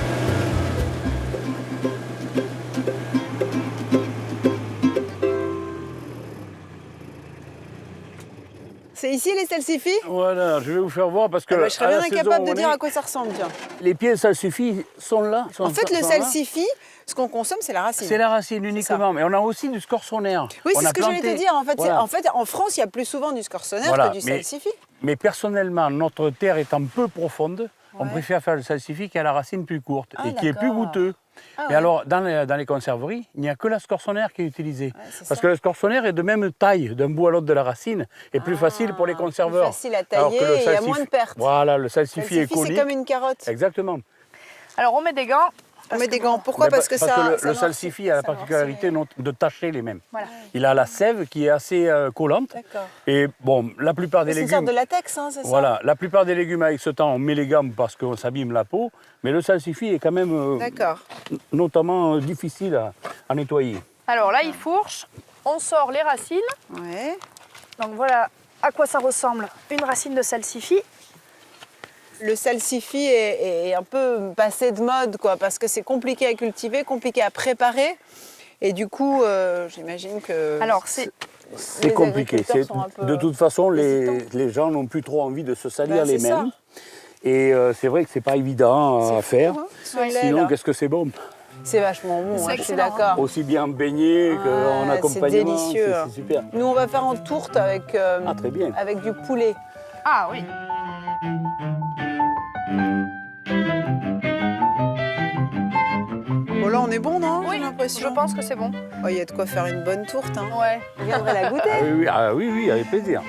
Speaker 1: C'est ici les salsifis?
Speaker 8: Voilà, je vais vous faire voir parce que.
Speaker 1: Ah bah, je serais
Speaker 8: à la
Speaker 1: bien
Speaker 8: saison
Speaker 1: incapable
Speaker 8: où
Speaker 1: de
Speaker 8: on
Speaker 1: dire
Speaker 8: est,
Speaker 1: à quoi ça ressemble, tiens.
Speaker 8: Les pieds salsifis sont là.
Speaker 1: En fait, le
Speaker 8: sont là.
Speaker 1: salsifi, ce qu'on consomme, c'est la racine.
Speaker 8: C'est la racine uniquement, mais on a aussi du scorsonnaire.
Speaker 1: Oui,
Speaker 8: On
Speaker 1: c'est
Speaker 8: a
Speaker 1: ce que j'allais
Speaker 8: planté-
Speaker 1: te dire. En fait,
Speaker 8: Voilà.
Speaker 1: en France, il y a plus souvent du scorsonnaire
Speaker 8: Voilà,
Speaker 1: que du
Speaker 8: mais-
Speaker 1: salsifi.
Speaker 8: Mais personnellement, notre terre étant peu profonde, on
Speaker 1: Ouais.
Speaker 8: préfère faire le salsifis qui a la racine plus courte
Speaker 1: Ah,
Speaker 8: et qui est plus
Speaker 1: d'accord.
Speaker 8: goûteux.
Speaker 1: Ah
Speaker 8: Mais
Speaker 1: ouais.
Speaker 8: alors, dans les conserveries, il n'y a que la scorsonnaire qui est utilisée.
Speaker 1: c'est
Speaker 8: Parce
Speaker 1: ça.
Speaker 8: que le scorsonnaire est de même taille d'un bout à l'autre de la racine et plus facile pour les
Speaker 1: Plus
Speaker 8: conserveurs.
Speaker 1: facile à
Speaker 8: Alors que
Speaker 1: tailler
Speaker 8: le
Speaker 1: et il y a
Speaker 8: salsif-
Speaker 1: moins de pertes.
Speaker 8: Voilà, le
Speaker 1: Le
Speaker 8: salsifis est
Speaker 1: salsifi, c'est
Speaker 8: conique.
Speaker 1: comme une carotte.
Speaker 8: Exactement.
Speaker 9: Alors, on met des gants.
Speaker 1: On met des gants. Pourquoi?
Speaker 8: Mais
Speaker 1: Parce que ça.
Speaker 8: le
Speaker 1: ça
Speaker 8: salsifi a la particularité de tacher les mêmes.
Speaker 9: Voilà.
Speaker 8: Il a la sève qui est assez collante.
Speaker 1: D'accord.
Speaker 8: Et bon, la plupart des
Speaker 1: C'est une sorte
Speaker 8: légumes.
Speaker 1: de latex, hein, c'est ça?
Speaker 8: Voilà, la plupart des légumes avec ce temps, on met les gants parce qu'on s'abîme la peau, mais le salsifis est quand même
Speaker 1: D'accord.
Speaker 8: notamment difficile à nettoyer.
Speaker 9: Alors là, il fourche. On sort les racines.
Speaker 1: Ouais.
Speaker 9: Donc voilà à quoi ça ressemble une racine de salsifis.
Speaker 1: Le salsifi est un peu passé de mode, quoi, parce que c'est compliqué à cultiver, compliqué à préparer. Et du coup, j'imagine que.
Speaker 9: Alors, c'est
Speaker 8: C'est
Speaker 1: les
Speaker 8: compliqué.
Speaker 1: agriculteurs sont un peu
Speaker 8: De toute façon,
Speaker 1: hésitants.
Speaker 8: les gens n'ont plus trop envie de se salir
Speaker 1: Bah,
Speaker 8: les
Speaker 1: c'est ça.
Speaker 8: mains. Et c'est vrai que c'est pas évident à faire.
Speaker 1: Fou, hein, ce lait,
Speaker 8: Sinon,
Speaker 1: là.
Speaker 8: qu'est-ce que c'est bon?
Speaker 1: C'est vachement bon,
Speaker 9: C'est
Speaker 1: hein, je suis
Speaker 9: excellent.
Speaker 1: d'accord.
Speaker 8: Aussi bien baigné qu'en
Speaker 1: Ah,
Speaker 8: accompagnement.
Speaker 1: c'est délicieux.
Speaker 8: C'est super.
Speaker 1: Nous, on va faire en tourte avec,
Speaker 8: Ah, très bien.
Speaker 1: avec du poulet.
Speaker 9: Ah oui.
Speaker 1: Bon, là, on est bon, non?
Speaker 9: Oui,
Speaker 1: J'ai l'impression.
Speaker 9: je pense que c'est bon.
Speaker 1: Oh, il y a de quoi faire une bonne tourte. Hein.
Speaker 9: Ouais.
Speaker 1: Vous viendrez la goûter.
Speaker 8: Oui, avec plaisir.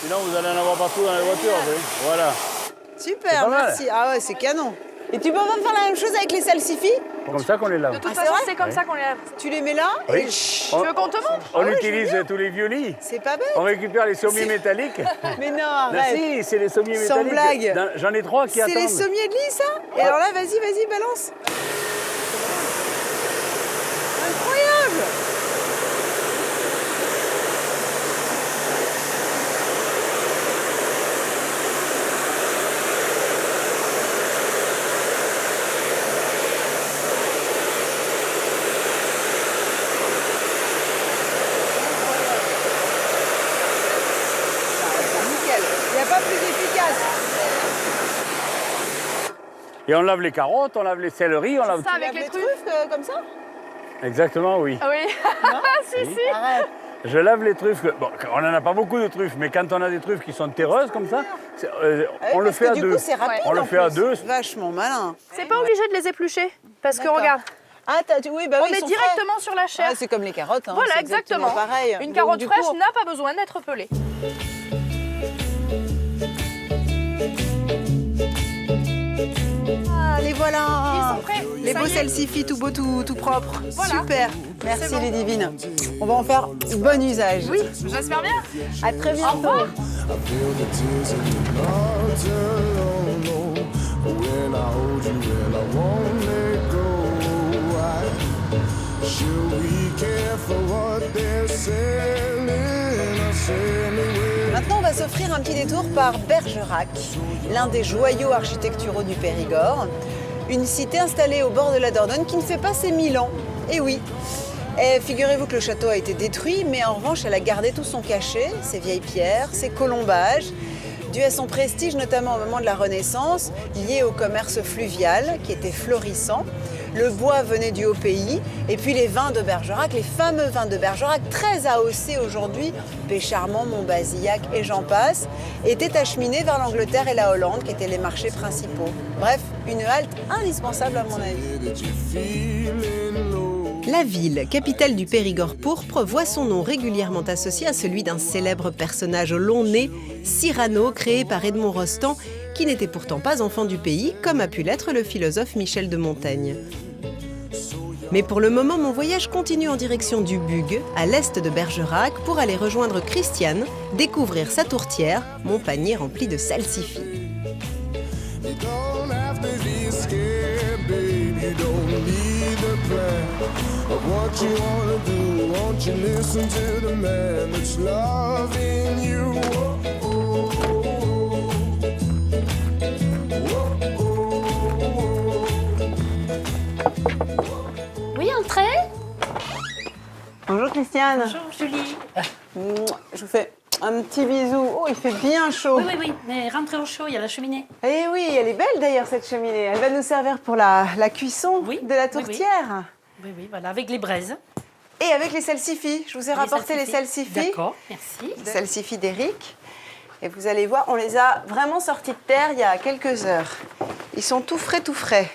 Speaker 8: Sinon, vous allez en avoir partout dans les voitures. vous voyez. Voilà.
Speaker 1: Super,
Speaker 8: pas mal.
Speaker 1: merci. Ah ouais, c'est canon. Et tu peux pas faire la même chose avec les salsifis?
Speaker 8: Comme ça qu'on les lave.
Speaker 9: De toute
Speaker 1: Ah, c'est
Speaker 9: façon,
Speaker 1: vrai
Speaker 9: c'est comme ça qu'on les lave.
Speaker 1: Tu les mets là
Speaker 8: Oui.
Speaker 1: et chut,
Speaker 9: Tu veux qu'on te montre?
Speaker 8: On
Speaker 1: ouais, je veux
Speaker 8: utilise
Speaker 1: bien.
Speaker 8: tous les vieux lits.
Speaker 1: c'est pas bête.
Speaker 8: On récupère les sommiers métalliques.
Speaker 1: Mais non,
Speaker 8: Ben
Speaker 1: arrête.
Speaker 8: si, c'est les sommiers
Speaker 1: Sans
Speaker 8: métalliques.
Speaker 1: blague.
Speaker 8: J'en ai 3 qui
Speaker 1: C'est
Speaker 8: attendent.
Speaker 1: les sommiers de lit, ça? Et alors là, vas-y, balance. Incroyable! Nickel. Il n'y a pas plus efficace.
Speaker 8: Et on lave les carottes, on lave les céleris, on lave
Speaker 9: Ça
Speaker 8: tout.
Speaker 9: avec les truffes.
Speaker 1: Comme ça?
Speaker 8: Exactement, oui.
Speaker 9: Ah oui. si.
Speaker 1: Arrête.
Speaker 8: Je lave les truffes. Bon, on n'en a pas beaucoup de truffes, mais quand on a des truffes qui sont terreuses comme ça, on le
Speaker 1: Parce
Speaker 8: fait
Speaker 1: que
Speaker 8: à
Speaker 1: du
Speaker 8: deux.
Speaker 1: coup, c'est rapide.
Speaker 8: On le
Speaker 1: en
Speaker 8: fait à
Speaker 1: plus.
Speaker 8: deux.
Speaker 1: Vachement malin.
Speaker 9: C'est pas obligé de les éplucher. Parce que
Speaker 1: D'accord.
Speaker 9: regarde,
Speaker 1: Ah, oui, bah
Speaker 9: on
Speaker 1: oui, ils
Speaker 9: est
Speaker 1: sont
Speaker 9: directement sur la
Speaker 1: frais.
Speaker 9: chair.
Speaker 1: Ah, c'est comme les carottes. Hein.
Speaker 9: Voilà,
Speaker 1: c'est
Speaker 9: exactement.
Speaker 1: pareil.
Speaker 9: Une
Speaker 1: Donc,
Speaker 9: carotte
Speaker 1: du
Speaker 9: fraîche
Speaker 1: coup,
Speaker 9: n'a pas besoin d'être pelée.
Speaker 1: Ah, les voilà.
Speaker 9: Ils sont prêts.
Speaker 1: Les
Speaker 9: Ça
Speaker 1: beaux
Speaker 9: y est.
Speaker 1: salsifis tout beau, tout propre.
Speaker 9: Voilà.
Speaker 1: Super. Merci
Speaker 9: C'est bon.
Speaker 1: les divines. On va en faire bon usage.
Speaker 9: Oui, j'espère bien.
Speaker 1: À très bientôt.
Speaker 9: Au revoir.
Speaker 1: Maintenant, on va s'offrir un petit détour par Bergerac, l'un des joyaux architecturaux du Périgord. Une cité installée au bord de la Dordogne qui ne fait pas ses 1000 ans. Et oui, Et figurez-vous que le château a été détruit, mais en revanche, elle a gardé tout son cachet, ses vieilles pierres, ses colombages, dû à son prestige, notamment au moment de la Renaissance, lié au commerce fluvial qui était florissant. Le bois venait du Haut-Pays, et puis les vins de Bergerac, les fameux vins de Bergerac, très AOC aujourd'hui, Pécharmont, Montbazillac et j'en passe, étaient acheminés vers l'Angleterre et la Hollande, qui étaient les marchés principaux. Bref, une halte indispensable à mon avis.
Speaker 5: La ville, capitale du Périgord pourpre, voit son nom régulièrement associé à celui d'un célèbre personnage au long nez, Cyrano, créé par Edmond Rostand, qui n'était pourtant pas enfant du pays, comme a pu l'être le philosophe Michel de Montaigne. Mais pour le moment, mon voyage continue en direction du Bug, à l'est de Bergerac, pour aller rejoindre Christiane, découvrir sa tourtière, mon panier rempli de salsifis.
Speaker 10: Oui, entrez.
Speaker 1: Bonjour Christiane.
Speaker 10: Bonjour Julie.
Speaker 1: Je vous fais un petit bisou. Oh, il fait bien chaud.
Speaker 10: Oui, mais rentrez au chaud, il y a la cheminée.
Speaker 1: Eh oui, elle est belle d'ailleurs cette cheminée. Elle va nous servir pour la cuisson de la tourtière.
Speaker 10: Oui, voilà, avec les braises.
Speaker 1: Et avec les salsifis. Je vous ai rapporté les salsifis.
Speaker 10: D'accord, merci.
Speaker 1: Les salsifis d'Éric. Et vous allez voir, on les a vraiment sortis de terre il y a quelques heures. Ils sont tout frais, tout frais.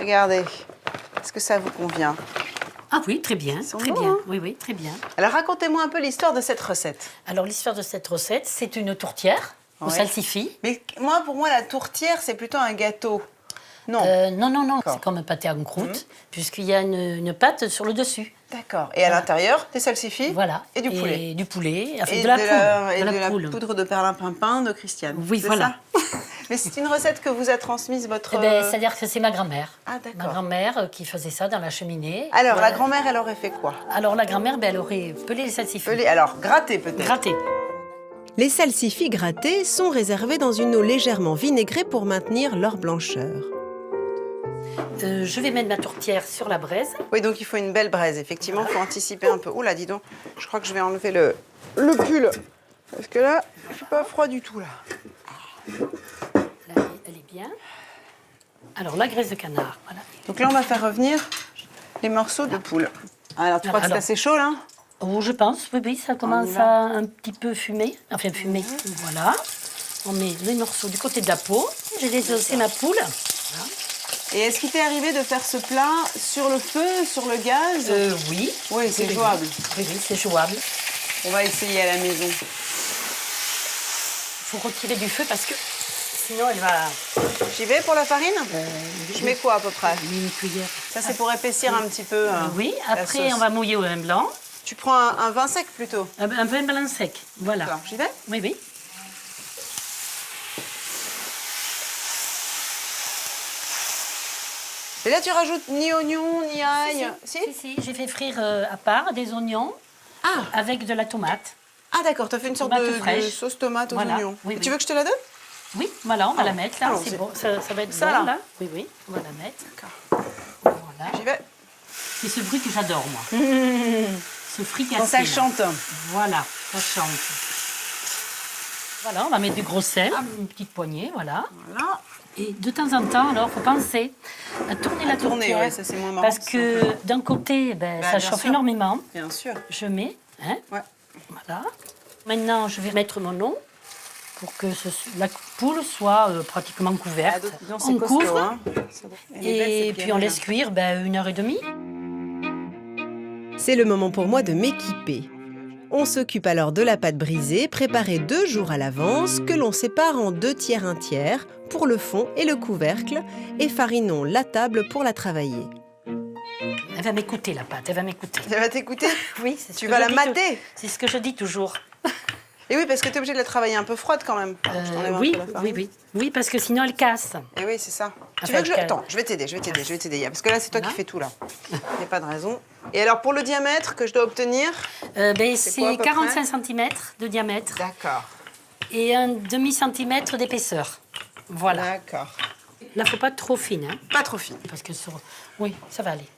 Speaker 1: Regardez. Est-ce que ça vous convient?
Speaker 10: Ah oui, très bien, très bien. Oui, très bien.
Speaker 1: Alors racontez-moi un peu l'histoire de cette recette.
Speaker 10: Alors l'histoire de cette recette, c'est une tourtière au salsifis.
Speaker 1: Mais pour moi, la tourtière, c'est plutôt un gâteau. Non.
Speaker 10: Non. C'est comme un pâté en croûte, puisqu'il y a une pâte sur le dessus.
Speaker 1: D'accord. Et à l'intérieur, des salsifis.
Speaker 10: Voilà.
Speaker 1: Et du poulet.
Speaker 10: Et du poulet, enfin
Speaker 1: Et
Speaker 10: de la poule.
Speaker 1: Et de la poudre de perlimpinpin de Christiane.
Speaker 10: Oui, voilà.
Speaker 1: Mais c'est une recette que vous a transmise votre...
Speaker 10: c'est-à-dire que c'est ma grand-mère.
Speaker 1: Ah, d'accord.
Speaker 10: Ma grand-mère qui faisait ça dans la cheminée.
Speaker 1: Alors, la grand-mère, elle aurait fait quoi?
Speaker 10: Alors, la grand-mère, elle aurait pelé les salsifis.
Speaker 1: Alors, gratté peut-être?
Speaker 10: Gratté.
Speaker 5: Les salsifis grattés sont réservés dans une eau légèrement vinaigrée pour maintenir leur blancheur.
Speaker 10: Je vais mettre ma tourtière sur la braise.
Speaker 1: Oui, donc il faut une belle braise, effectivement, il faut anticiper un peu. Oula, dis donc, je crois que je vais enlever le pull. Parce que là, je suis pas froid du tout, là.
Speaker 10: Là, elle est bien. Alors, la graisse de canard, voilà.
Speaker 1: Donc là, on va faire revenir les morceaux de poule. Alors, tu crois que c'est assez chaud, là?
Speaker 10: Oh, je pense, oui, ça commence à un petit peu fumer. Enfin, fumer, voilà. On met les morceaux du côté de la peau. J'ai désossé ma poule. Voilà.
Speaker 1: Et est-ce qu'il t'est arrivé de faire ce plat sur le feu, sur le gaz?
Speaker 10: Oui.
Speaker 1: Oui, c'est jouable.
Speaker 10: Oui, c'est jouable.
Speaker 1: On va essayer à la maison.
Speaker 10: Il faut retirer du feu parce que sinon elle va...
Speaker 1: J'y vais pour la farine? Je mets quoi à peu près?
Speaker 10: Une cuillère.
Speaker 1: Ça, c'est pour épaissir un petit peu
Speaker 10: oui, après on va mouiller au vin blanc.
Speaker 1: Tu prends un vin sec plutôt?
Speaker 10: Un vin blanc sec, voilà.
Speaker 1: Alors, j'y vais?
Speaker 10: Oui.
Speaker 1: Et là, tu rajoutes ni oignon, ni ail?
Speaker 10: Si, j'ai fait frire à part des oignons avec de la tomate.
Speaker 1: Ah d'accord, tu as fait une sorte de sauce tomate aux oignons.
Speaker 10: Oui,
Speaker 1: tu veux que je te la donne?
Speaker 10: Oui, voilà, on va la mettre là.
Speaker 1: Alors,
Speaker 10: C'est bon, ça va être
Speaker 1: ça,
Speaker 10: bon
Speaker 1: là.
Speaker 10: Oui, on va la mettre.
Speaker 1: D'accord.
Speaker 10: Voilà.
Speaker 1: J'y vais.
Speaker 10: C'est ce bruit que j'adore, moi. Ce fricassé.
Speaker 1: Quand ça chante.
Speaker 10: Voilà, ça chante. Voilà, on va mettre du gros sel, une petite poignée, voilà.
Speaker 1: Voilà.
Speaker 10: Et de temps en temps, alors, il faut penser à tourner la tourtière.
Speaker 1: Ouais, ça c'est moins marrant.
Speaker 10: Parce que d'un côté, ça chauffe énormément.
Speaker 1: Bien sûr.
Speaker 10: Je mets,
Speaker 1: Ouais.
Speaker 10: voilà. Maintenant, je vais mettre mon eau pour que la poule soit pratiquement couverte. On couvre et puis on laisse cuire 1h30.
Speaker 5: C'est le moment pour moi de m'équiper. On s'occupe alors de la pâte brisée, préparée 2 jours à l'avance, que l'on sépare en 2 tiers, 1 tiers, pour le fond et le couvercle, et farinons la table pour la travailler.
Speaker 10: Elle va m'écouter, la pâte, elle va m'écouter.
Speaker 1: Elle va t'écouter?
Speaker 10: Oui, c'est ce
Speaker 1: Tu
Speaker 10: que
Speaker 1: vas
Speaker 10: je
Speaker 1: la
Speaker 10: dis
Speaker 1: mater?
Speaker 10: C'est ce que je dis toujours.
Speaker 1: Et oui, parce que tu es obligée de la travailler un peu froide quand même.
Speaker 10: Oui, parce que sinon elle casse.
Speaker 1: Et oui, c'est ça.
Speaker 10: Enfin,
Speaker 1: Tu veux que je... Attends, je vais t'aider. Parce que là, c'est toi qui fais tout, là. Il n'y a pas de raison. Et alors, pour le diamètre que je dois obtenir?
Speaker 10: C'est 45 cm de diamètre.
Speaker 1: D'accord.
Speaker 10: Et un demi-centimètre d'épaisseur. Voilà.
Speaker 1: D'accord.
Speaker 10: Là, il ne faut pas trop fine. Hein,
Speaker 1: pas trop fine.
Speaker 10: Parce que oui, ça va aller,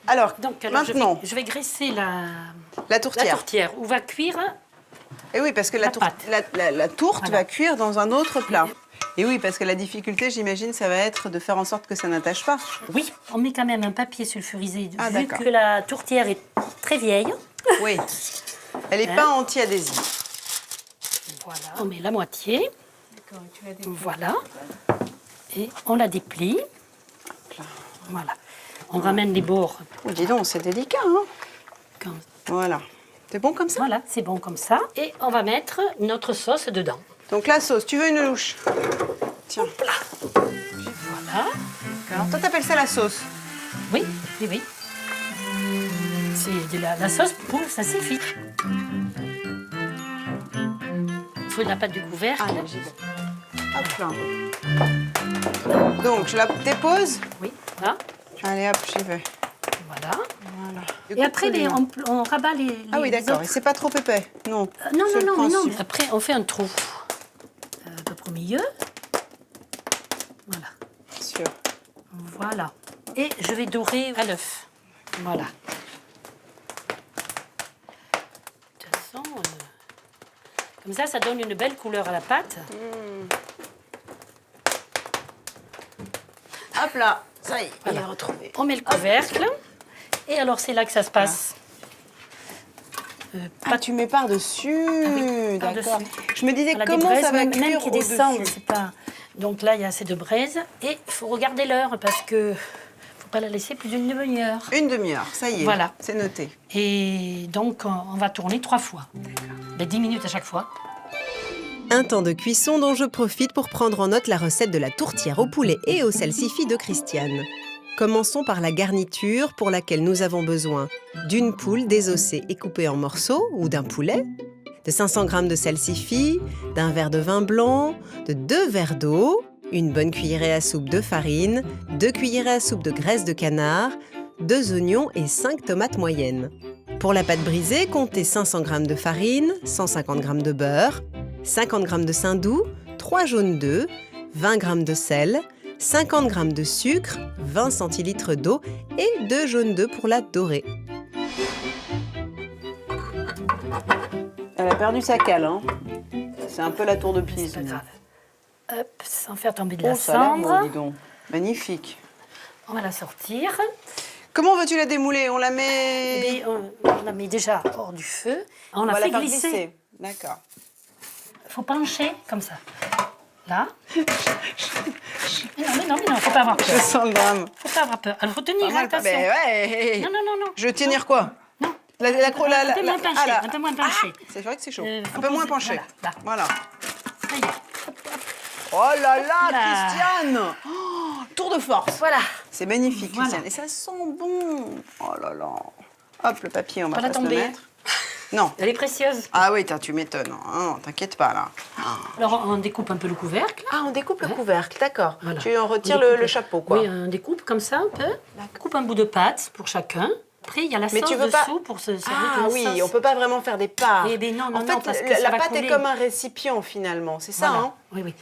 Speaker 1: Alors,
Speaker 10: Donc,
Speaker 1: maintenant,
Speaker 10: je vais graisser
Speaker 1: la tourtière.
Speaker 10: où va cuire.
Speaker 1: Et oui, parce que la tourte
Speaker 10: Voilà.
Speaker 1: va cuire dans un autre plat. Et oui, parce que la difficulté, j'imagine, ça va être de faire en sorte que ça n'attache pas.
Speaker 10: Oui, on met quand même un papier sulfurisé.
Speaker 1: Ah,
Speaker 10: vu
Speaker 1: d'accord.
Speaker 10: que la tourtière est très vieille.
Speaker 1: Oui. Elle n'est pas anti-adhésive.
Speaker 10: Voilà. On met la moitié. Voilà. Et on la déplie. Voilà. On ramène les bords.
Speaker 1: Oh, dis donc, c'est délicat, hein?
Speaker 10: Comme-
Speaker 1: Voilà. C'est bon comme ça?
Speaker 10: Voilà, c'est bon comme ça. Et on va mettre notre sauce dedans.
Speaker 1: Donc la sauce, tu veux une louche? Tiens.
Speaker 10: Voilà.
Speaker 1: Alors, toi, t'appelles ça la sauce?
Speaker 10: Oui, oui, oui. C'est de la sauce poule, ça suffit. Il faut de la pâte de couvercle.
Speaker 1: Allez, j'y vais. Hop là. Donc, je la dépose?
Speaker 10: Oui, voilà.
Speaker 1: Allez, hop, j'y vais.
Speaker 10: Voilà.
Speaker 1: Voilà.
Speaker 10: Et après, on rabat les
Speaker 1: Ah oui, d'accord. Et
Speaker 10: autres.
Speaker 1: c'est pas trop épais? Non.
Speaker 10: Non,
Speaker 1: C'est le
Speaker 10: non, non, mais non.
Speaker 1: principe.
Speaker 10: Après, on fait un trou. À peu près au milieu. Voilà.
Speaker 1: Sûr.
Speaker 10: Voilà. Et je vais dorer à l'œuf. Voilà. De toute façon, comme ça donne une belle couleur à la pâte.
Speaker 1: Hop là. Ça y est, on l'a retrouvé.
Speaker 10: On met le couvercle. Et alors, c'est là que ça se passe.
Speaker 1: Ah, tu mets par-dessus. D'accord.
Speaker 10: par-dessus.
Speaker 1: Je me disais
Speaker 10: Voilà,
Speaker 1: comment
Speaker 10: des braises,
Speaker 1: ça va
Speaker 10: même
Speaker 1: cuire
Speaker 10: qui
Speaker 1: au-dessus.
Speaker 10: descendent, c'est pas. Donc là, il y a assez de braise. Et il faut regarder l'heure parce que faut pas la laisser plus d'une demi-heure.
Speaker 1: Une demi-heure, ça y est.
Speaker 10: Voilà.
Speaker 1: C'est noté.
Speaker 10: Et donc, on va tourner 3 fois. Ben, 10 minutes à chaque fois.
Speaker 5: Un temps de cuisson dont je profite pour prendre en note la recette de la tourtière au poulet et au salsifis de Christiane. Commençons par la garniture pour laquelle nous avons besoin d'une poule désossée et coupée en morceaux ou d'un poulet, de 500 g de salsifis, d'un verre de vin blanc, de 2 verres d'eau, une bonne cuillerée à soupe de farine, 2 cuillerées à soupe de graisse de canard, 2 oignons et 5 tomates moyennes. Pour la pâte brisée, comptez 500 g de farine, 150 g de beurre, 50 g de saindoux, 3 jaunes d'œufs, 20 g de sel, 50 g de sucre, 20 centilitres d'eau et 2 jaunes d'œufs pour la dorer.
Speaker 1: Elle a perdu sa cale, hein. C'est un peu la tour de Pise.
Speaker 10: C'est pas grave. Hop, sans faire tomber de
Speaker 1: Oh,
Speaker 10: la
Speaker 1: ça a l'air
Speaker 10: cendre.
Speaker 1: beau, dis donc. Magnifique.
Speaker 10: On va la sortir.
Speaker 1: Comment veux-tu la démouler? On la met...
Speaker 10: Et on la met déjà hors du feu. On la
Speaker 1: va
Speaker 10: fait
Speaker 1: faire
Speaker 10: glisser.
Speaker 1: D'accord.
Speaker 10: Il faut pencher comme ça. Là. Mais non, faut pas avoir
Speaker 1: Je
Speaker 10: peur.
Speaker 1: sens le drame.
Speaker 10: Faut pas avoir peur. Alors, faut tenir,
Speaker 1: Pas mal,
Speaker 10: attention.
Speaker 1: mais ouais.
Speaker 10: Non.
Speaker 1: Je veux tenir quoi?
Speaker 10: Non.
Speaker 1: La
Speaker 10: Un peu moins penché,
Speaker 1: ah, là.
Speaker 10: un peu moins penché.
Speaker 1: Ah, c'est vrai que c'est chaud.
Speaker 10: Faut
Speaker 1: Un peu moins
Speaker 10: poser-
Speaker 1: penché.
Speaker 10: voilà,
Speaker 1: Voilà.
Speaker 10: Ça y est. Hop, hop.
Speaker 1: Oh là là,
Speaker 10: Voilà.
Speaker 1: Christiane! Oh, tour de force.
Speaker 10: Voilà.
Speaker 1: C'est magnifique,
Speaker 10: Voilà.
Speaker 1: Christiane. Et ça sent bon. Oh là là. Hop, le papier, on va
Speaker 10: Pas la
Speaker 1: pas se le
Speaker 10: tomber.
Speaker 1: mettre. Non.
Speaker 10: Elle est précieuse.
Speaker 1: Ah oui, tu m'étonnes. Non, t'inquiète pas, là.
Speaker 10: Alors, on découpe un peu le couvercle.
Speaker 1: Ah, on découpe le couvercle, d'accord.
Speaker 10: Voilà.
Speaker 1: Tu en retires
Speaker 10: On découpe
Speaker 1: le chapeau, quoi.
Speaker 10: Oui, on découpe comme ça un peu. On coupe un bout de pâte pour chacun. Après, il y a la
Speaker 1: Mais
Speaker 10: sauce
Speaker 1: tu veux
Speaker 10: dessous
Speaker 1: pas...
Speaker 10: pour se servir
Speaker 1: Ah
Speaker 10: de la
Speaker 1: oui,
Speaker 10: sauce.
Speaker 1: on peut pas vraiment faire des parts.
Speaker 10: Eh bien, non,
Speaker 1: en fait,
Speaker 10: parce que
Speaker 1: la
Speaker 10: ça va
Speaker 1: pâte est
Speaker 10: couler.
Speaker 1: comme un récipient, finalement. C'est ça,
Speaker 10: Voilà.
Speaker 1: hein?
Speaker 10: Oui, oui.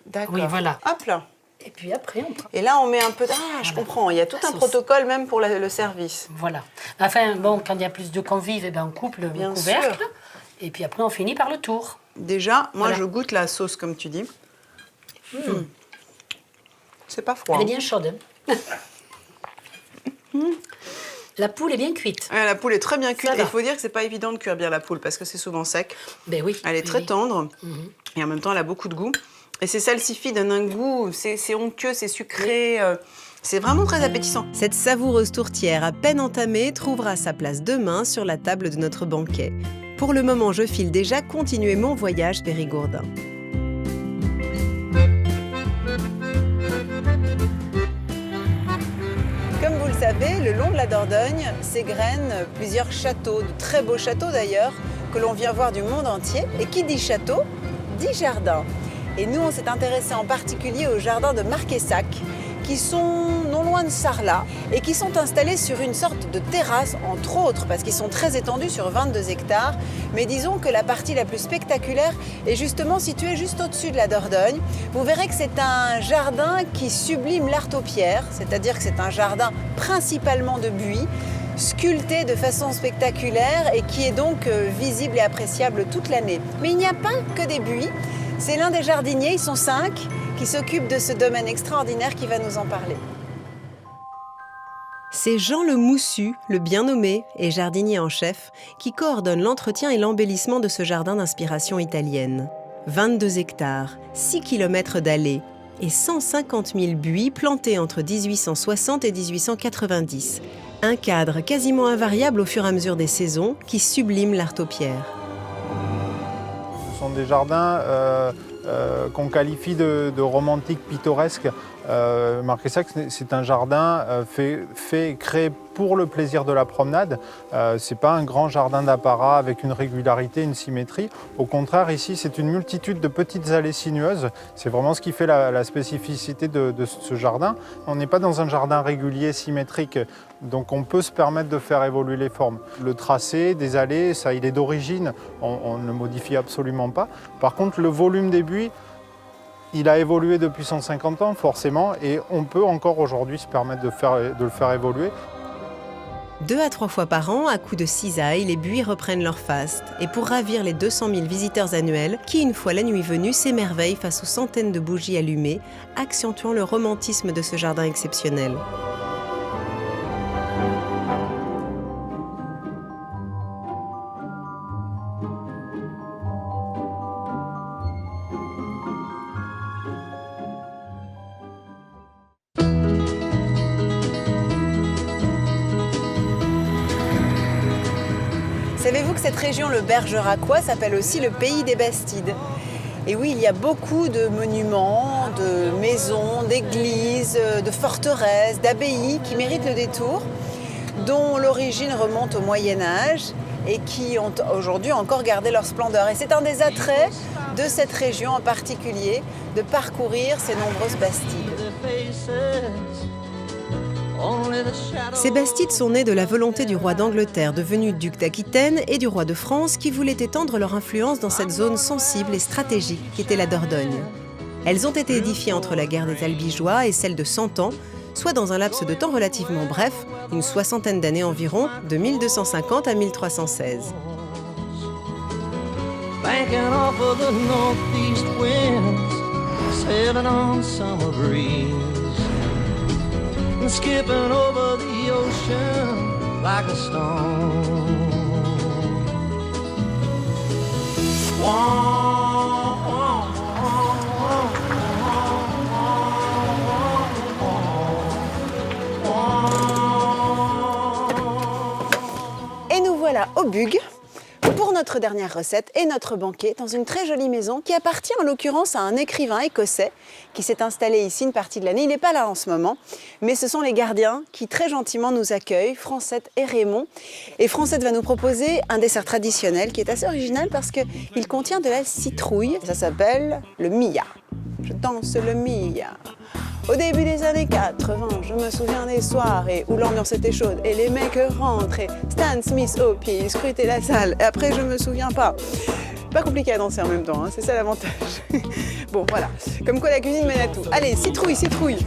Speaker 1: D'accord.
Speaker 10: Oui, voilà.
Speaker 1: Hop là.
Speaker 10: Et puis après, on prend.
Speaker 1: Et là, on met un peu... Ah, je comprends. Il y a tout
Speaker 10: La
Speaker 1: un
Speaker 10: sauce.
Speaker 1: protocole même pour le service.
Speaker 10: Voilà. Enfin, bon, quand il y a plus de convives, eh ben, on coupe le
Speaker 1: Bien
Speaker 10: couvercle.
Speaker 1: sûr.
Speaker 10: Et puis après, on finit par le tour.
Speaker 1: Déjà, moi,
Speaker 10: Voilà.
Speaker 1: je goûte la sauce, comme tu dis. C'est pas froid.
Speaker 10: Elle est bien chaude. La poule est bien cuite.
Speaker 1: Ouais, la poule est très bien cuite.
Speaker 10: Ça
Speaker 1: Et il
Speaker 10: va.
Speaker 1: faut dire que c'est pas évident de cuire bien la poule parce que c'est souvent sec.
Speaker 10: Ben oui.
Speaker 1: Elle est
Speaker 10: oui,
Speaker 1: très
Speaker 10: oui.
Speaker 1: tendre et en même temps elle a beaucoup de goût. Et ces salsifis donnent un goût, c'est onctueux, c'est sucré, c'est vraiment très appétissant.
Speaker 5: Cette savoureuse tourtière à peine entamée trouvera sa place demain sur la table de notre banquet. Pour le moment, je file déjà continuer mon voyage périgourdin.
Speaker 1: Comme vous le savez, le long de la Dordogne s'égrènent plusieurs châteaux, de très beaux châteaux d'ailleurs, que l'on vient voir du monde entier. Et qui dit château, dit jardin. Et nous, on s'est intéressé en particulier aux jardins de Marquessac, qui sont non loin de Sarlat et qui sont installés sur une sorte de terrasse, entre autres, parce qu'ils sont très étendus sur 22 hectares. Mais disons que la partie la plus spectaculaire est justement située juste au-dessus de la Dordogne. Vous verrez que c'est un jardin qui sublime l'art aux pierres, c'est-à-dire que c'est un jardin principalement de buis, sculpté de façon spectaculaire et qui est donc visible et appréciable toute l'année. Mais il n'y a pas que des buis. C'est l'un des jardiniers, ils sont 5, qui s'occupent de ce domaine extraordinaire qui va nous en parler.
Speaker 5: C'est Jean Le Moussu, le bien nommé et jardinier en chef, qui coordonne l'entretien et l'embellissement de ce jardin d'inspiration italienne. 22 hectares, 6 km d'allées et 150 000 buis plantés entre 1860 et 1890. Un cadre quasiment invariable au fur et à mesure des saisons qui sublime l'Artaud-Pierre.
Speaker 11: Ce sont des jardins qu'on qualifie de romantiques pittoresques. Marquez ça que c'est un jardin fait créé pour le plaisir de la promenade. C'est pas un grand jardin d'apparat avec une régularité, une symétrie. Au contraire, ici, c'est une multitude de petites allées sinueuses. C'est vraiment ce qui fait la spécificité de ce jardin. On n'est pas dans un jardin régulier, symétrique, donc on peut se permettre de faire évoluer les formes. Le tracé des allées, ça, il est d'origine, on ne le modifie absolument pas. Par contre, le volume des buis, il a évolué depuis 150 ans, forcément, et on peut encore aujourd'hui se permettre de le faire évoluer.
Speaker 5: 2 à 3 fois par an, à coups de cisaille, les buis reprennent leur faste. Et pour ravir les 200 000 visiteurs annuels, qui, une fois la nuit venue, s'émerveillent face aux centaines de bougies allumées, accentuant le romantisme de ce jardin exceptionnel.
Speaker 1: Savez-vous que cette région, le Bergeracois, s'appelle aussi le pays des Bastides? Et oui, il y a beaucoup de monuments, de maisons, d'églises, de forteresses, d'abbayes qui méritent le détour, dont l'origine remonte au Moyen-Âge et qui ont aujourd'hui encore gardé leur splendeur. Et c'est un des attraits de cette région en particulier, de parcourir ces nombreuses Bastides.
Speaker 5: Ces Bastides sont nées de la volonté du roi d'Angleterre, devenu duc d'Aquitaine, et du roi de France, qui voulaient étendre leur influence dans cette zone sensible et stratégique qu'était la Dordogne. Elles ont été édifiées entre la guerre des Albigeois et celle de 100 ans, soit dans un laps de temps relativement bref, une 60aine d'années environ, de 1250 à 1316.
Speaker 12: Skipping over the ocean like a stone.
Speaker 1: Et nous voilà au Bug pour notre dernière recette et notre banquet dans une très jolie maison qui appartient en l'occurrence à un écrivain écossais qui s'est installé ici une partie de l'année. Il n'est pas là en ce moment, mais ce sont les gardiens qui très gentiment nous accueillent, Francette et Raymond. Et Francette va nous proposer un dessert traditionnel qui est assez original parce qu'il contient de la citrouille. Ça s'appelle le Mia. Je danse le Mia. Au début des années 80, je me souviens des soirées où l'ambiance était chaude et les mecs rentraient, Stan Smith au pied, ils scrutaient la salle. Et après, je me souviens pas. Pas compliqué à danser en même temps, hein, c'est ça l'avantage. Bon, voilà. Comme quoi la cuisine mène à tout. Allez, citrouille, citrouille.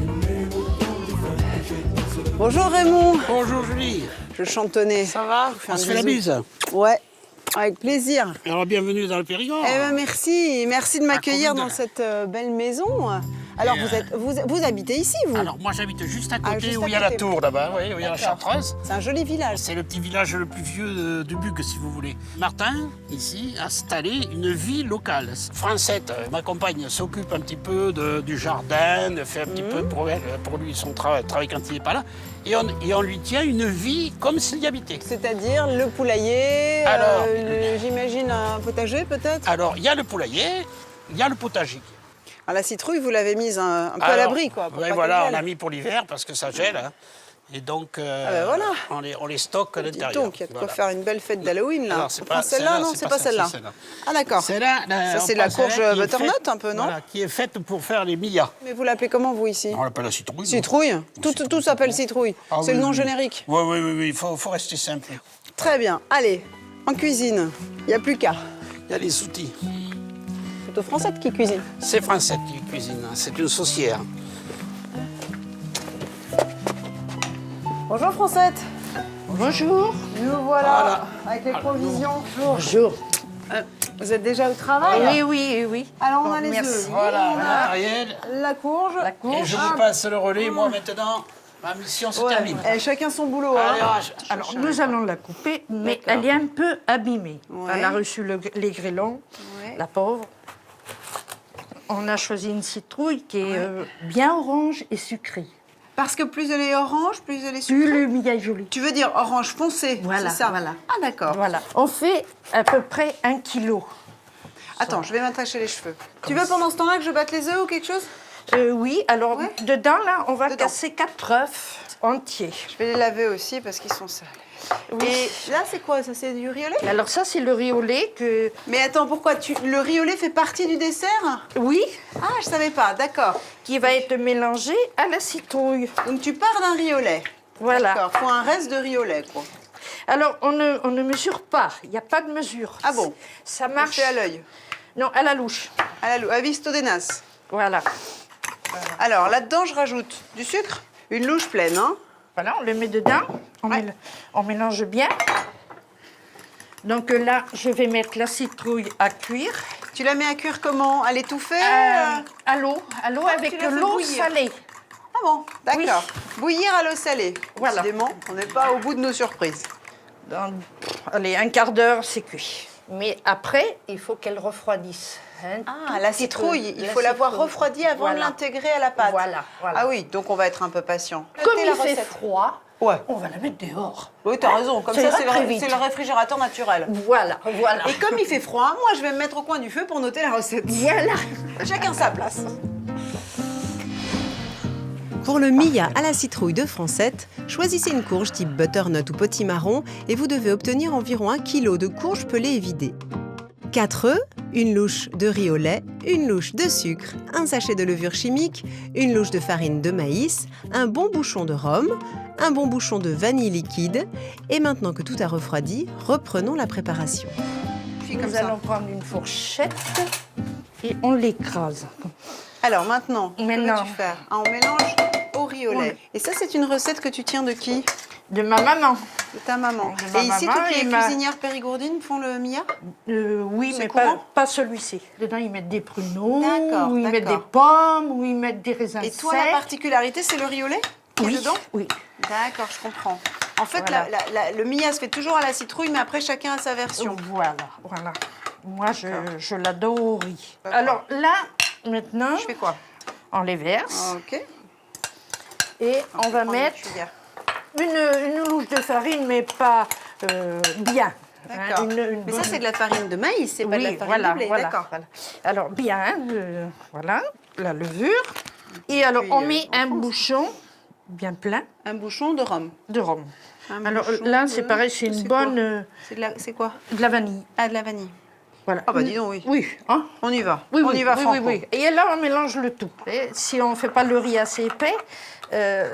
Speaker 1: Bonjour Raymond.
Speaker 13: Bonjour Julie.
Speaker 1: Je chantonnais.
Speaker 13: Ça va? On se fait la bise?
Speaker 1: Ouais. Avec plaisir.
Speaker 13: Alors bienvenue dans le Périgord.
Speaker 1: Eh ben merci, merci de m'accueillir dans cette belle maison. Alors vous habitez ici, vous?
Speaker 13: Alors moi j'habite juste à côté où il y a la tour là-bas, oui, où il y a la Chartreuse.
Speaker 1: C'est un joli village.
Speaker 13: C'est le petit village le plus vieux du Bug, si vous voulez. Martin, ici, a installé une vie locale. Francette, ma compagne, s'occupe un petit peu du jardin, fait un petit peu pour lui son travail quand il n'est pas là. Et on lui tient une vie comme s'il y habitait.
Speaker 1: C'est-à-dire le poulailler, j'imagine un potager peut-être?
Speaker 13: Alors, il y a le poulailler, il y a le potager.
Speaker 1: Alors, la citrouille, vous l'avez mise un peu à l'abri, quoi.
Speaker 13: Oui, voilà, on l'a mis pour l'hiver parce que ça gèle. Hein. Et donc,
Speaker 1: voilà.
Speaker 13: on les stocke à l'intérieur.
Speaker 1: Donc, il y a de quoi faire une belle fête d'Halloween, là.
Speaker 13: Alors, c'est pas
Speaker 1: celle-là, non, c'est pas celle-là. Ah, d'accord.
Speaker 13: Celle-là,
Speaker 1: ça, c'est la courge butternut, un peu, non?
Speaker 13: Voilà, qui est faite pour faire les millas.
Speaker 1: Mais vous l'appelez comment, vous, ici?
Speaker 13: On l'appelle la citrouille.
Speaker 1: Citrouille? Tout s'appelle citrouille. C'est le nom générique.
Speaker 13: Oui, il faut rester simple.
Speaker 1: Très bien. Allez, en cuisine, il n'y a plus qu'à.
Speaker 13: Il y a les outils.
Speaker 1: C'est plutôt Francette qui cuisine.
Speaker 13: C'est Francette qui cuisine, c'est une saucière.
Speaker 1: Bonjour Francette.
Speaker 9: Bonjour.
Speaker 1: Nous voilà, avec les provisions.
Speaker 9: Bonjour.
Speaker 1: Vous êtes déjà au travail?
Speaker 9: Oui.
Speaker 1: Alors, on a
Speaker 9: Bon,
Speaker 1: les
Speaker 9: merci.
Speaker 1: œufs.
Speaker 13: Voilà,
Speaker 1: on a
Speaker 13: matériel.
Speaker 1: la courge.
Speaker 13: Et je vous passe le relais, moi maintenant, ma mission se termine.
Speaker 1: Chacun son boulot.
Speaker 13: Allez,
Speaker 1: hein.
Speaker 9: Alors, nous allons la couper, mais elle est un peu abîmée.
Speaker 1: Ouais.
Speaker 9: Elle a reçu les grêlons,
Speaker 1: Ouais.
Speaker 9: la pauvre. On a choisi une citrouille qui est bien orange et sucrée.
Speaker 1: Parce que plus elle est orange, plus elle est
Speaker 9: Plus
Speaker 1: sucrée.
Speaker 9: le miel joli.
Speaker 1: Tu veux dire orange foncé,
Speaker 9: Voilà,
Speaker 1: c'est ça?
Speaker 9: voilà.
Speaker 1: Ah d'accord.
Speaker 9: Voilà. On fait à peu près 1 kilo.
Speaker 1: Attends, je vais m'attacher les cheveux. Tu veux pendant ce temps-là que je batte les œufs ou quelque chose?
Speaker 9: Oui, alors
Speaker 1: Ouais.
Speaker 9: dedans, là, on va
Speaker 1: Dedans.
Speaker 9: casser 4 œufs entiers.
Speaker 1: Je vais les laver aussi parce qu'ils sont sales.
Speaker 9: Oui.
Speaker 1: Et là, c'est quoi? Ça, c'est du riz au lait?
Speaker 9: Alors ça, c'est le riz au lait que...
Speaker 1: Mais attends, pourquoi le riz au lait fait partie du dessert?
Speaker 9: Oui,
Speaker 1: Ah, je savais pas, d'accord.
Speaker 9: qui va être mélangé à la citrouille.
Speaker 1: Donc tu pars d'un riz au lait.
Speaker 9: Voilà.
Speaker 1: D'accord, faut un reste de riz au lait, quoi.
Speaker 9: Alors, on ne mesure pas. Il n'y a pas de mesure.
Speaker 1: Ah bon?
Speaker 9: Ça
Speaker 1: On
Speaker 9: marche...
Speaker 1: fait à l'œil.
Speaker 9: Non, à la louche.
Speaker 1: À visto denas.
Speaker 9: Voilà.
Speaker 1: Alors, là-dedans, je rajoute du sucre, une louche pleine, hein?
Speaker 9: Voilà, on le met dedans. On mélange bien. Donc là, je vais mettre la citrouille à cuire.
Speaker 1: Tu la mets à cuire comment? À l'étouffer?
Speaker 9: À l'eau avec
Speaker 1: tu la fais
Speaker 9: l'eau
Speaker 1: bouillir.
Speaker 9: salée.
Speaker 1: Ah bon, d'accord. Bouillir à l'eau salée.
Speaker 9: Voilà.
Speaker 1: Décidément, on n'est pas au bout de nos surprises.
Speaker 9: Allez, 1/4 d'heure, c'est cuit. Mais après, il faut qu'elle refroidisse.
Speaker 1: Ah, la citrouille, il faut l'avoir refroidie avant de l'intégrer à la pâte.
Speaker 9: Voilà.
Speaker 1: Ah oui, donc on va être un peu patient.
Speaker 9: Comme
Speaker 1: Notez
Speaker 9: il
Speaker 1: la
Speaker 9: fait
Speaker 1: recette.
Speaker 9: froid,
Speaker 1: Ouais.
Speaker 9: on va la mettre dehors.
Speaker 1: Oui, t'as raison. Comme ça,
Speaker 9: ira
Speaker 1: c'est
Speaker 9: très
Speaker 1: le
Speaker 9: vite.
Speaker 1: réfrigérateur naturel.
Speaker 9: Voilà.
Speaker 1: Et comme il fait froid, moi, je vais me mettre au coin du feu pour noter la recette.
Speaker 9: Voilà.
Speaker 1: Chacun sa place.
Speaker 5: Pour le Mia à la citrouille de Francette, choisissez une courge type butternut ou potimarron et vous devez obtenir environ 1 kg de courge pelée et vidée. 4 œufs, une louche de riz au lait, une louche de sucre, un sachet de levure chimique, une louche de farine de maïs, un bon bouchon de rhum, un bon bouchon de vanille liquide. Et maintenant que tout a refroidi, reprenons la préparation.
Speaker 9: Nous allons prendre une fourchette et on l'écrase.
Speaker 1: Alors maintenant, que
Speaker 9: Maintenant.
Speaker 1: vas-tu faire? Ah, on mélange au riz au lait. Et ça, c'est une recette que tu tiens de qui?
Speaker 9: De ma maman.
Speaker 1: De ta maman.
Speaker 9: De ma
Speaker 1: Et ici,
Speaker 9: maman
Speaker 1: toutes les
Speaker 9: et ma-
Speaker 1: cuisinières périgourdines font le Mia?
Speaker 9: Oui,
Speaker 1: C'est
Speaker 9: mais
Speaker 1: courant
Speaker 9: pas celui-ci. Dedans, ils mettent des pruneaux,
Speaker 1: D'accord,
Speaker 9: ou ils mettent
Speaker 1: d'accord.
Speaker 9: des pommes, ou ils mettent des raisins
Speaker 1: Et toi,
Speaker 9: secs.
Speaker 1: la particularité, c'est le riz au lait qui est
Speaker 9: Oui,
Speaker 1: dedans?
Speaker 9: oui.
Speaker 1: D'accord, je comprends. En fait,
Speaker 9: Voilà.
Speaker 1: le Mia se fait toujours à la citrouille, mais après, chacun a sa version.
Speaker 9: Voilà. Moi, je l'adore au riz. Alors là, maintenant,
Speaker 1: Je fais quoi?
Speaker 9: on les verse
Speaker 1: Ok.
Speaker 9: et on va
Speaker 1: Prends une
Speaker 9: mettre
Speaker 1: cuillère.
Speaker 9: une louche de farine, mais pas bien.
Speaker 1: D'accord.
Speaker 9: Une
Speaker 1: Mais ça,
Speaker 9: bonne-
Speaker 1: c'est de la farine de maïs, c'est pas de la
Speaker 9: Oui,
Speaker 1: farine
Speaker 9: voilà,
Speaker 1: de blé.
Speaker 9: voilà,
Speaker 1: D'accord.
Speaker 9: voilà. Alors, bien, voilà, la levure. Et alors,
Speaker 1: puis,
Speaker 9: on met un bouchon bien plein
Speaker 1: Un bouchon de rhum.
Speaker 9: de rhum.
Speaker 1: Un
Speaker 9: Alors
Speaker 1: bouchon
Speaker 9: là,
Speaker 1: de-
Speaker 9: c'est pareil, c'est une
Speaker 1: quoi
Speaker 9: bonne...
Speaker 1: C'est quoi?
Speaker 9: de la vanille.
Speaker 1: Ah, de la vanille.
Speaker 9: Voilà.
Speaker 1: Ah bah dis donc, oui.
Speaker 9: Oui, hein?
Speaker 1: On y va.
Speaker 9: Oui,
Speaker 1: on
Speaker 9: oui,
Speaker 1: y va,
Speaker 9: oui,
Speaker 1: franco.
Speaker 9: oui, oui. Et là, on mélange le tout. Et si on ne fait pas le riz assez épais,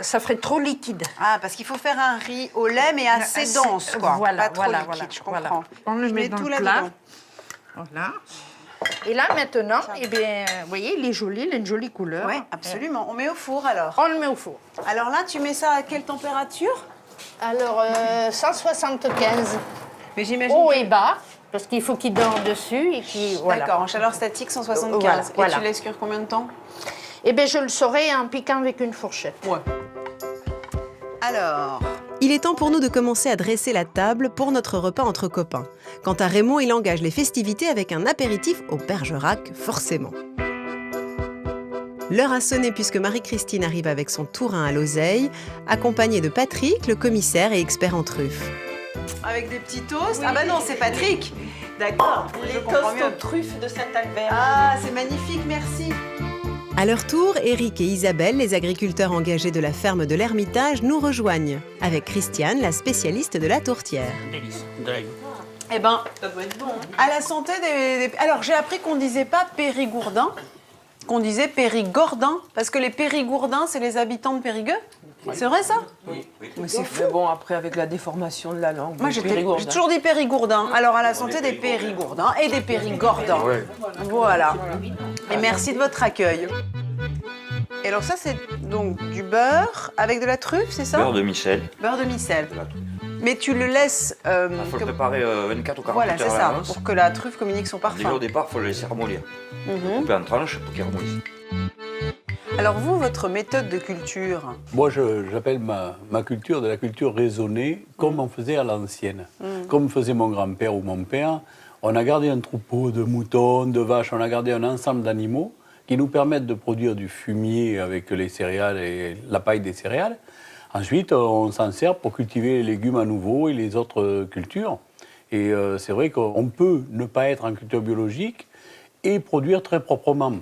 Speaker 9: ça ferait trop liquide.
Speaker 1: Ah, parce qu'il faut faire un riz au lait, mais assez dense, quoi.
Speaker 9: Voilà,
Speaker 1: pas trop
Speaker 9: voilà,
Speaker 1: liquide,
Speaker 9: voilà,
Speaker 1: je
Speaker 9: voilà.
Speaker 1: comprends.
Speaker 9: On le
Speaker 1: Je
Speaker 9: met
Speaker 1: mets
Speaker 9: dans
Speaker 1: tout
Speaker 9: le
Speaker 1: là-dedans.
Speaker 9: plat. Voilà. Et là, maintenant, eh bien, vous voyez, il est joli, il a une jolie couleur.
Speaker 1: Oui, absolument. On met au four, alors.
Speaker 9: On le met au four.
Speaker 1: Alors là, tu mets ça à quelle température?
Speaker 9: Alors, 175.
Speaker 1: Mais j'imagine.
Speaker 9: Haut et bas, parce qu'il faut qu'il dort dessus et qu'il... Voilà.
Speaker 1: D'accord, en chaleur statique, 175.
Speaker 9: Voilà,
Speaker 1: Et
Speaker 9: voilà.
Speaker 1: tu laisses cuire combien de temps?
Speaker 9: Eh bien, je le saurai en piquant avec une fourchette.
Speaker 1: Ouais. Alors,
Speaker 5: Il est temps pour nous de commencer à dresser la table pour notre repas entre copains. Quant à Raymond, il engage les festivités avec un apéritif au Bergerac, forcément. L'heure a sonné puisque Marie-Christine arrive avec son tourin à l'oseille, accompagnée de Patrick, le commissaire et expert en truffes.
Speaker 1: avec des petits toasts. Ah bah non, c'est Patrick. D'accord, je
Speaker 7: Les
Speaker 1: comprends
Speaker 7: toasts
Speaker 1: mieux.
Speaker 7: aux truffes de Saint-Albert.
Speaker 1: Ah, c'est magnifique, merci.
Speaker 5: À leur tour, Éric et Isabelle, les agriculteurs engagés de la ferme de l'Ermitage, nous rejoignent, avec Christiane, la spécialiste de la tourtière.
Speaker 13: Délice.
Speaker 1: Eh ben,
Speaker 7: Ça doit être bon.
Speaker 1: à la santé des... Alors, j'ai appris qu'on disait pas Périgourdin, qu'on disait Périgordin, parce que les Périgourdins, c'est les habitants de Périgueux. C'est vrai, ça? Mais c'est fou.
Speaker 7: Mais bon, après, avec la déformation de la langue.
Speaker 1: Moi, j'ai toujours dit Périgourdin. Alors, à la santé des Périgourdins et des Périgordins. Voilà. Et merci de votre accueil. Et alors ça, c'est donc du beurre avec de la truffe, c'est ça?
Speaker 2: Beurre de Michel.
Speaker 1: Beurre de micelle. Mais tu le laisses...
Speaker 2: Il faut le préparer 24 ou 48
Speaker 1: voilà, c'est
Speaker 2: heures à
Speaker 1: ça,
Speaker 2: l'avance.
Speaker 1: pour que la truffe communique son parfum.
Speaker 2: Déjà au départ, il faut le laisser ramollir. Couper en tranches pour qu'il ramollisse.
Speaker 1: Alors vous, votre méthode de culture?
Speaker 8: Moi, j'appelle ma culture de la culture raisonnée, comme on faisait à l'ancienne. Comme faisait mon grand-père ou mon père. On a gardé un troupeau de moutons, de vaches, on a gardé un ensemble d'animaux qui nous permettent de produire du fumier avec les céréales et la paille des céréales. Ensuite, on s'en sert pour cultiver les légumes à nouveau et les autres cultures. Et c'est vrai qu'on peut ne pas être en culture biologique et produire très proprement.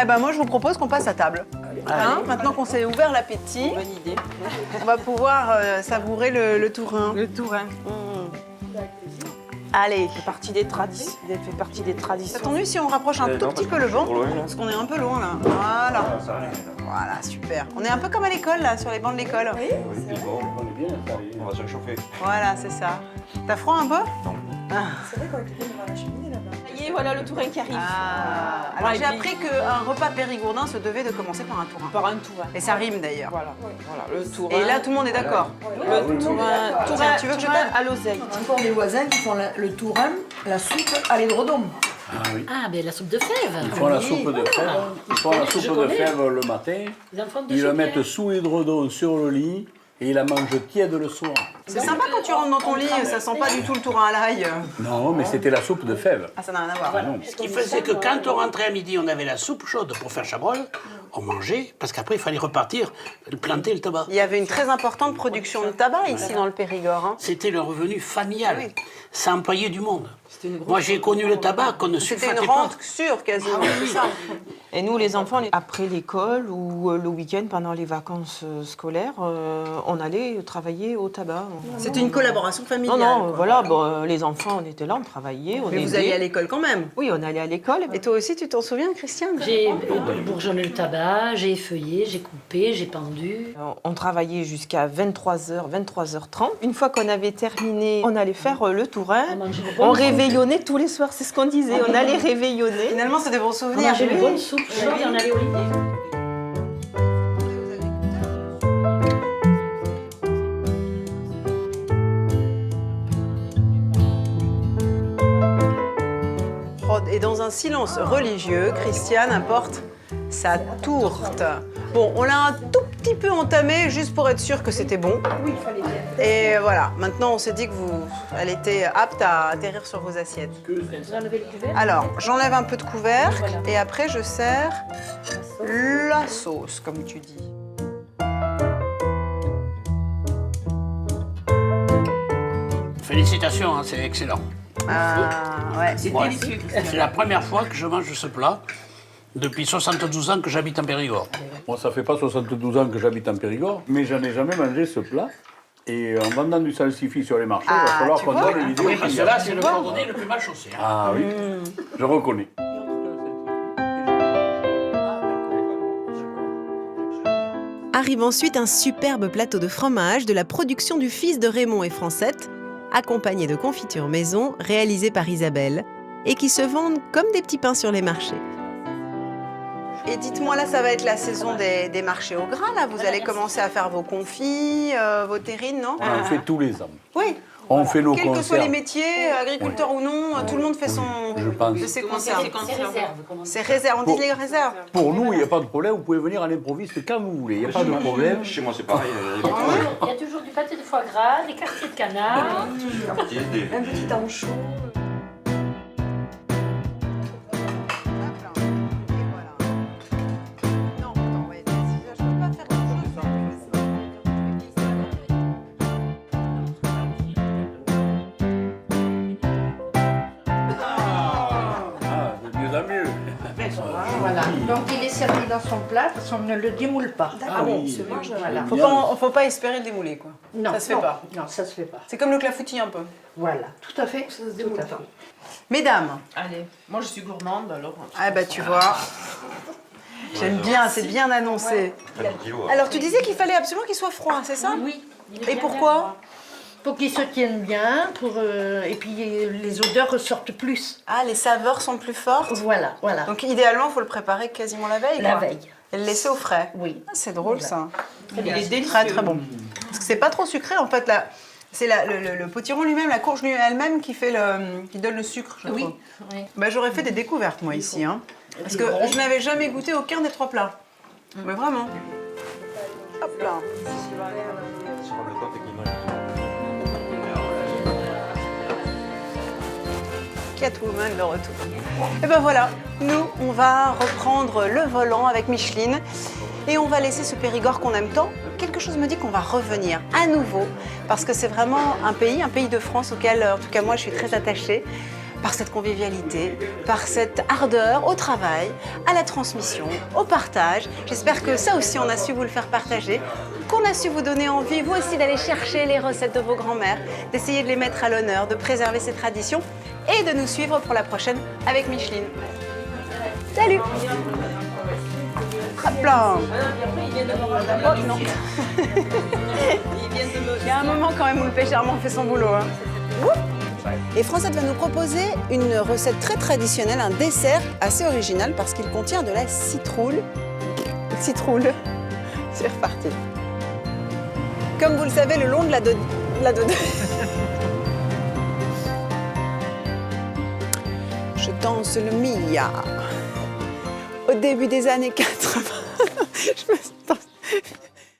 Speaker 1: Eh ben moi, je vous propose qu'on passe à table. Hein, maintenant qu'on s'est ouvert l'appétit, bonne idée. On va pouvoir savourer le tourin.
Speaker 7: Le tourin.
Speaker 1: Allez.
Speaker 7: Ça fait partie des traditions.
Speaker 1: T'as entendu si on rapproche un tout petit peu le banc? Parce qu'on est un peu loin là. Voilà. Voilà, super. On est un peu comme à l'école là, sur les bancs de l'école. Oui.
Speaker 2: On va se réchauffer.
Speaker 1: Voilà, c'est ça. T'as froid un peu?
Speaker 2: Non.
Speaker 1: C'est vrai qu'on est devant la cheminée là-bas.
Speaker 7: Ça y est, voilà le tourin qui arrive.
Speaker 1: Alors j'ai appris qu'un repas périgourdin se devait de commencer par un tourin.
Speaker 7: Par un tourin.
Speaker 1: Et ça rime d'ailleurs.
Speaker 7: Voilà, le tourin.
Speaker 1: Et là, tout le monde est d'accord.
Speaker 7: Le tourin,
Speaker 1: tu veux que je
Speaker 7: tourin à l'oseille.
Speaker 14: Encore des voisins qui font le tourin, la soupe à l'édredon.
Speaker 8: Ah oui.
Speaker 10: Ah, ben la soupe de fèves.
Speaker 8: Ils font la soupe de fèves. Ils font la soupe de fèves le matin. Ils le mettent sous édredon sur le lit et ils la mangent tiède le soir.
Speaker 1: C'est sympa quand tu rentres dans ton lit, ça sent pas du tout le tourin à l'ail.
Speaker 8: Non, mais c'était la soupe de fèves.
Speaker 1: Ah, ça n'a rien à voir.
Speaker 8: Ah, non.
Speaker 13: Ce qui faisait que quand on rentrait à midi, on avait la soupe chaude pour faire chabrol, on mangeait, parce qu'après, il fallait repartir, planter le tabac.
Speaker 1: Il y avait une très importante production de tabac ici dans le Périgord. Hein.
Speaker 13: C'était le revenu familial. Ça employait du monde. Moi, j'ai connu le tabac qu'on ne sulfatait pas.
Speaker 1: C'était une rente sûre, quasiment.
Speaker 13: oui.
Speaker 1: Ça.
Speaker 7: Et nous, les enfants, après l'école ou le week-end, pendant les vacances scolaires, on allait travailler au tabac.
Speaker 1: C'était une collaboration familiale.
Speaker 7: Non, voilà, bon, les enfants, on était là, on travaillait, on
Speaker 1: Mais vous
Speaker 7: aidait.
Speaker 1: alliez à l'école quand même?
Speaker 7: Oui, on allait à l'école.
Speaker 1: Et toi aussi, tu t'en souviens, Christiane?
Speaker 10: J'ai bourgeonné le tabac, j'ai effeuillé, j'ai coupé, j'ai pendu.
Speaker 7: On travaillait jusqu'à 23h, 23h30. Une fois qu'on avait terminé, on allait faire le tourin. On réveillonnait tous les soirs, c'est ce qu'on disait. On allait réveillonner.
Speaker 1: Finalement, c'est des bons
Speaker 10: On
Speaker 1: souvenirs.
Speaker 10: mangeait une bonne soupe chaude et on allait au lit.
Speaker 1: Et dans un silence religieux, Christiane apporte sa tourte. Bon, on l'a un tout petit peu entamée juste pour être sûr que c'était bon.
Speaker 14: Oui, il fallait bien.
Speaker 1: Et voilà, maintenant on s'est dit que elle était apte à atterrir sur vos assiettes.
Speaker 10: Vous enlevez le couvercle.
Speaker 1: Alors, j'enlève un peu de couvercle et après je sers la sauce, comme tu dis.
Speaker 13: Félicitations, hein, c'est excellent.
Speaker 1: Ah, ouais.
Speaker 7: C'est
Speaker 13: Ouais.
Speaker 7: délicieux.
Speaker 13: C'est la première fois que je mange ce plat depuis 72 ans que j'habite en Périgord.
Speaker 8: Moi, ça fait pas 72 ans que j'habite en Périgord, mais j'en ai jamais mangé ce plat. Et en vendant du salsifis sur les marchés, il va falloir qu'on donne l'idée.
Speaker 13: Oui, parce que là, c'est le cordonnier le plus mal chaussé. Hein.
Speaker 8: Ah oui, je reconnais.
Speaker 5: Arrive ensuite un superbe plateau de fromage de la production du fils de Raymond et Francette, accompagné de confitures maison réalisées par Isabelle et qui se vendent comme des petits pains sur les marchés.
Speaker 1: Et dites-moi, là, ça va être la saison des marchés au gras, là. Vous allez commencer à faire vos confits, vos terrines, non?
Speaker 8: On en fait tous les ans.
Speaker 1: Oui.
Speaker 8: On fait nos
Speaker 1: Quels que soient
Speaker 8: conserves.
Speaker 1: les métiers, agriculteurs ou non, tout le monde fait
Speaker 8: je pense.
Speaker 1: de ses conserves.
Speaker 10: réserves.
Speaker 1: C'est réserve, on dit les réserves.
Speaker 8: Pour nous, il n'y a pas de problème, vous pouvez venir à l'improviste quand vous voulez, il n'y a pas de problème.
Speaker 2: Chez moi, c'est pareil.
Speaker 10: Il y a toujours du pâté de foie gras, des quartiers de canard.
Speaker 14: Un petit anchois.
Speaker 8: Ah, de mieux en mieux.
Speaker 9: Voilà. Donc il est servi dans son plat parce qu'on ne le démoule pas.
Speaker 8: Ah oui,
Speaker 9: Voilà.
Speaker 1: Faut pas espérer le démouler, quoi.
Speaker 9: Non,
Speaker 1: Ça se fait
Speaker 9: non,
Speaker 1: pas.
Speaker 9: Non, ça se fait pas.
Speaker 1: C'est comme le clafoutis un peu.
Speaker 9: Voilà, tout à fait. Ça se démoule pas.
Speaker 1: Mesdames,
Speaker 7: Allez, moi je suis gourmande alors.
Speaker 1: ah bah tu vois, j'aime bien, c'est bien annoncé. Alors tu disais qu'il fallait absolument qu'il soit froid, c'est ça?
Speaker 10: Oui.
Speaker 1: Et pourquoi?
Speaker 9: Pour qu'il se tienne bien, et puis les odeurs ressortent plus.
Speaker 1: Ah, les saveurs sont plus fortes?
Speaker 9: Voilà, voilà.
Speaker 1: Donc idéalement, il faut le préparer quasiment la veille,
Speaker 9: La
Speaker 1: quoi.
Speaker 9: veille.
Speaker 1: Et le laisser au frais.
Speaker 9: Oui.
Speaker 1: Ah, c'est drôle ça.
Speaker 7: Il est délicieux.
Speaker 1: Très très bon. Parce que c'est pas trop sucré en fait. C'est le potiron lui-même, la courge elle-même qui donne le sucre, je trouve.
Speaker 14: Oui.
Speaker 1: Bah, j'aurais fait des découvertes, moi, ici. Hein, parce que je n'avais jamais goûté aucun des 3 plats. Mais vraiment. Hop là. Catwoman de retour. Et ben voilà, nous, on va reprendre le volant avec Micheline et on va laisser ce Périgord qu'on aime tant. Quelque chose me dit qu'on va revenir à nouveau parce que c'est vraiment un pays de France auquel, en tout cas moi, je suis très attachée par cette convivialité, par cette ardeur au travail, à la transmission, au partage. J'espère que ça aussi, on a su vous le faire partager, qu'on a su vous donner envie, vous aussi, d'aller chercher les recettes de vos grands-mères, d'essayer de les mettre à l'honneur, de préserver ces traditions et de nous suivre pour la prochaine avec Micheline. Salut! Hop là! Oh non! Il y a un moment quand même où le pêche Armand fait son boulot. Hein. Et Francette va nous proposer une recette très traditionnelle, un dessert assez original parce qu'il contient de la citrouille. Citrouille, c'est reparti. Comme vous le savez, le long de la Je danse le Mia. Au début des années 80, je me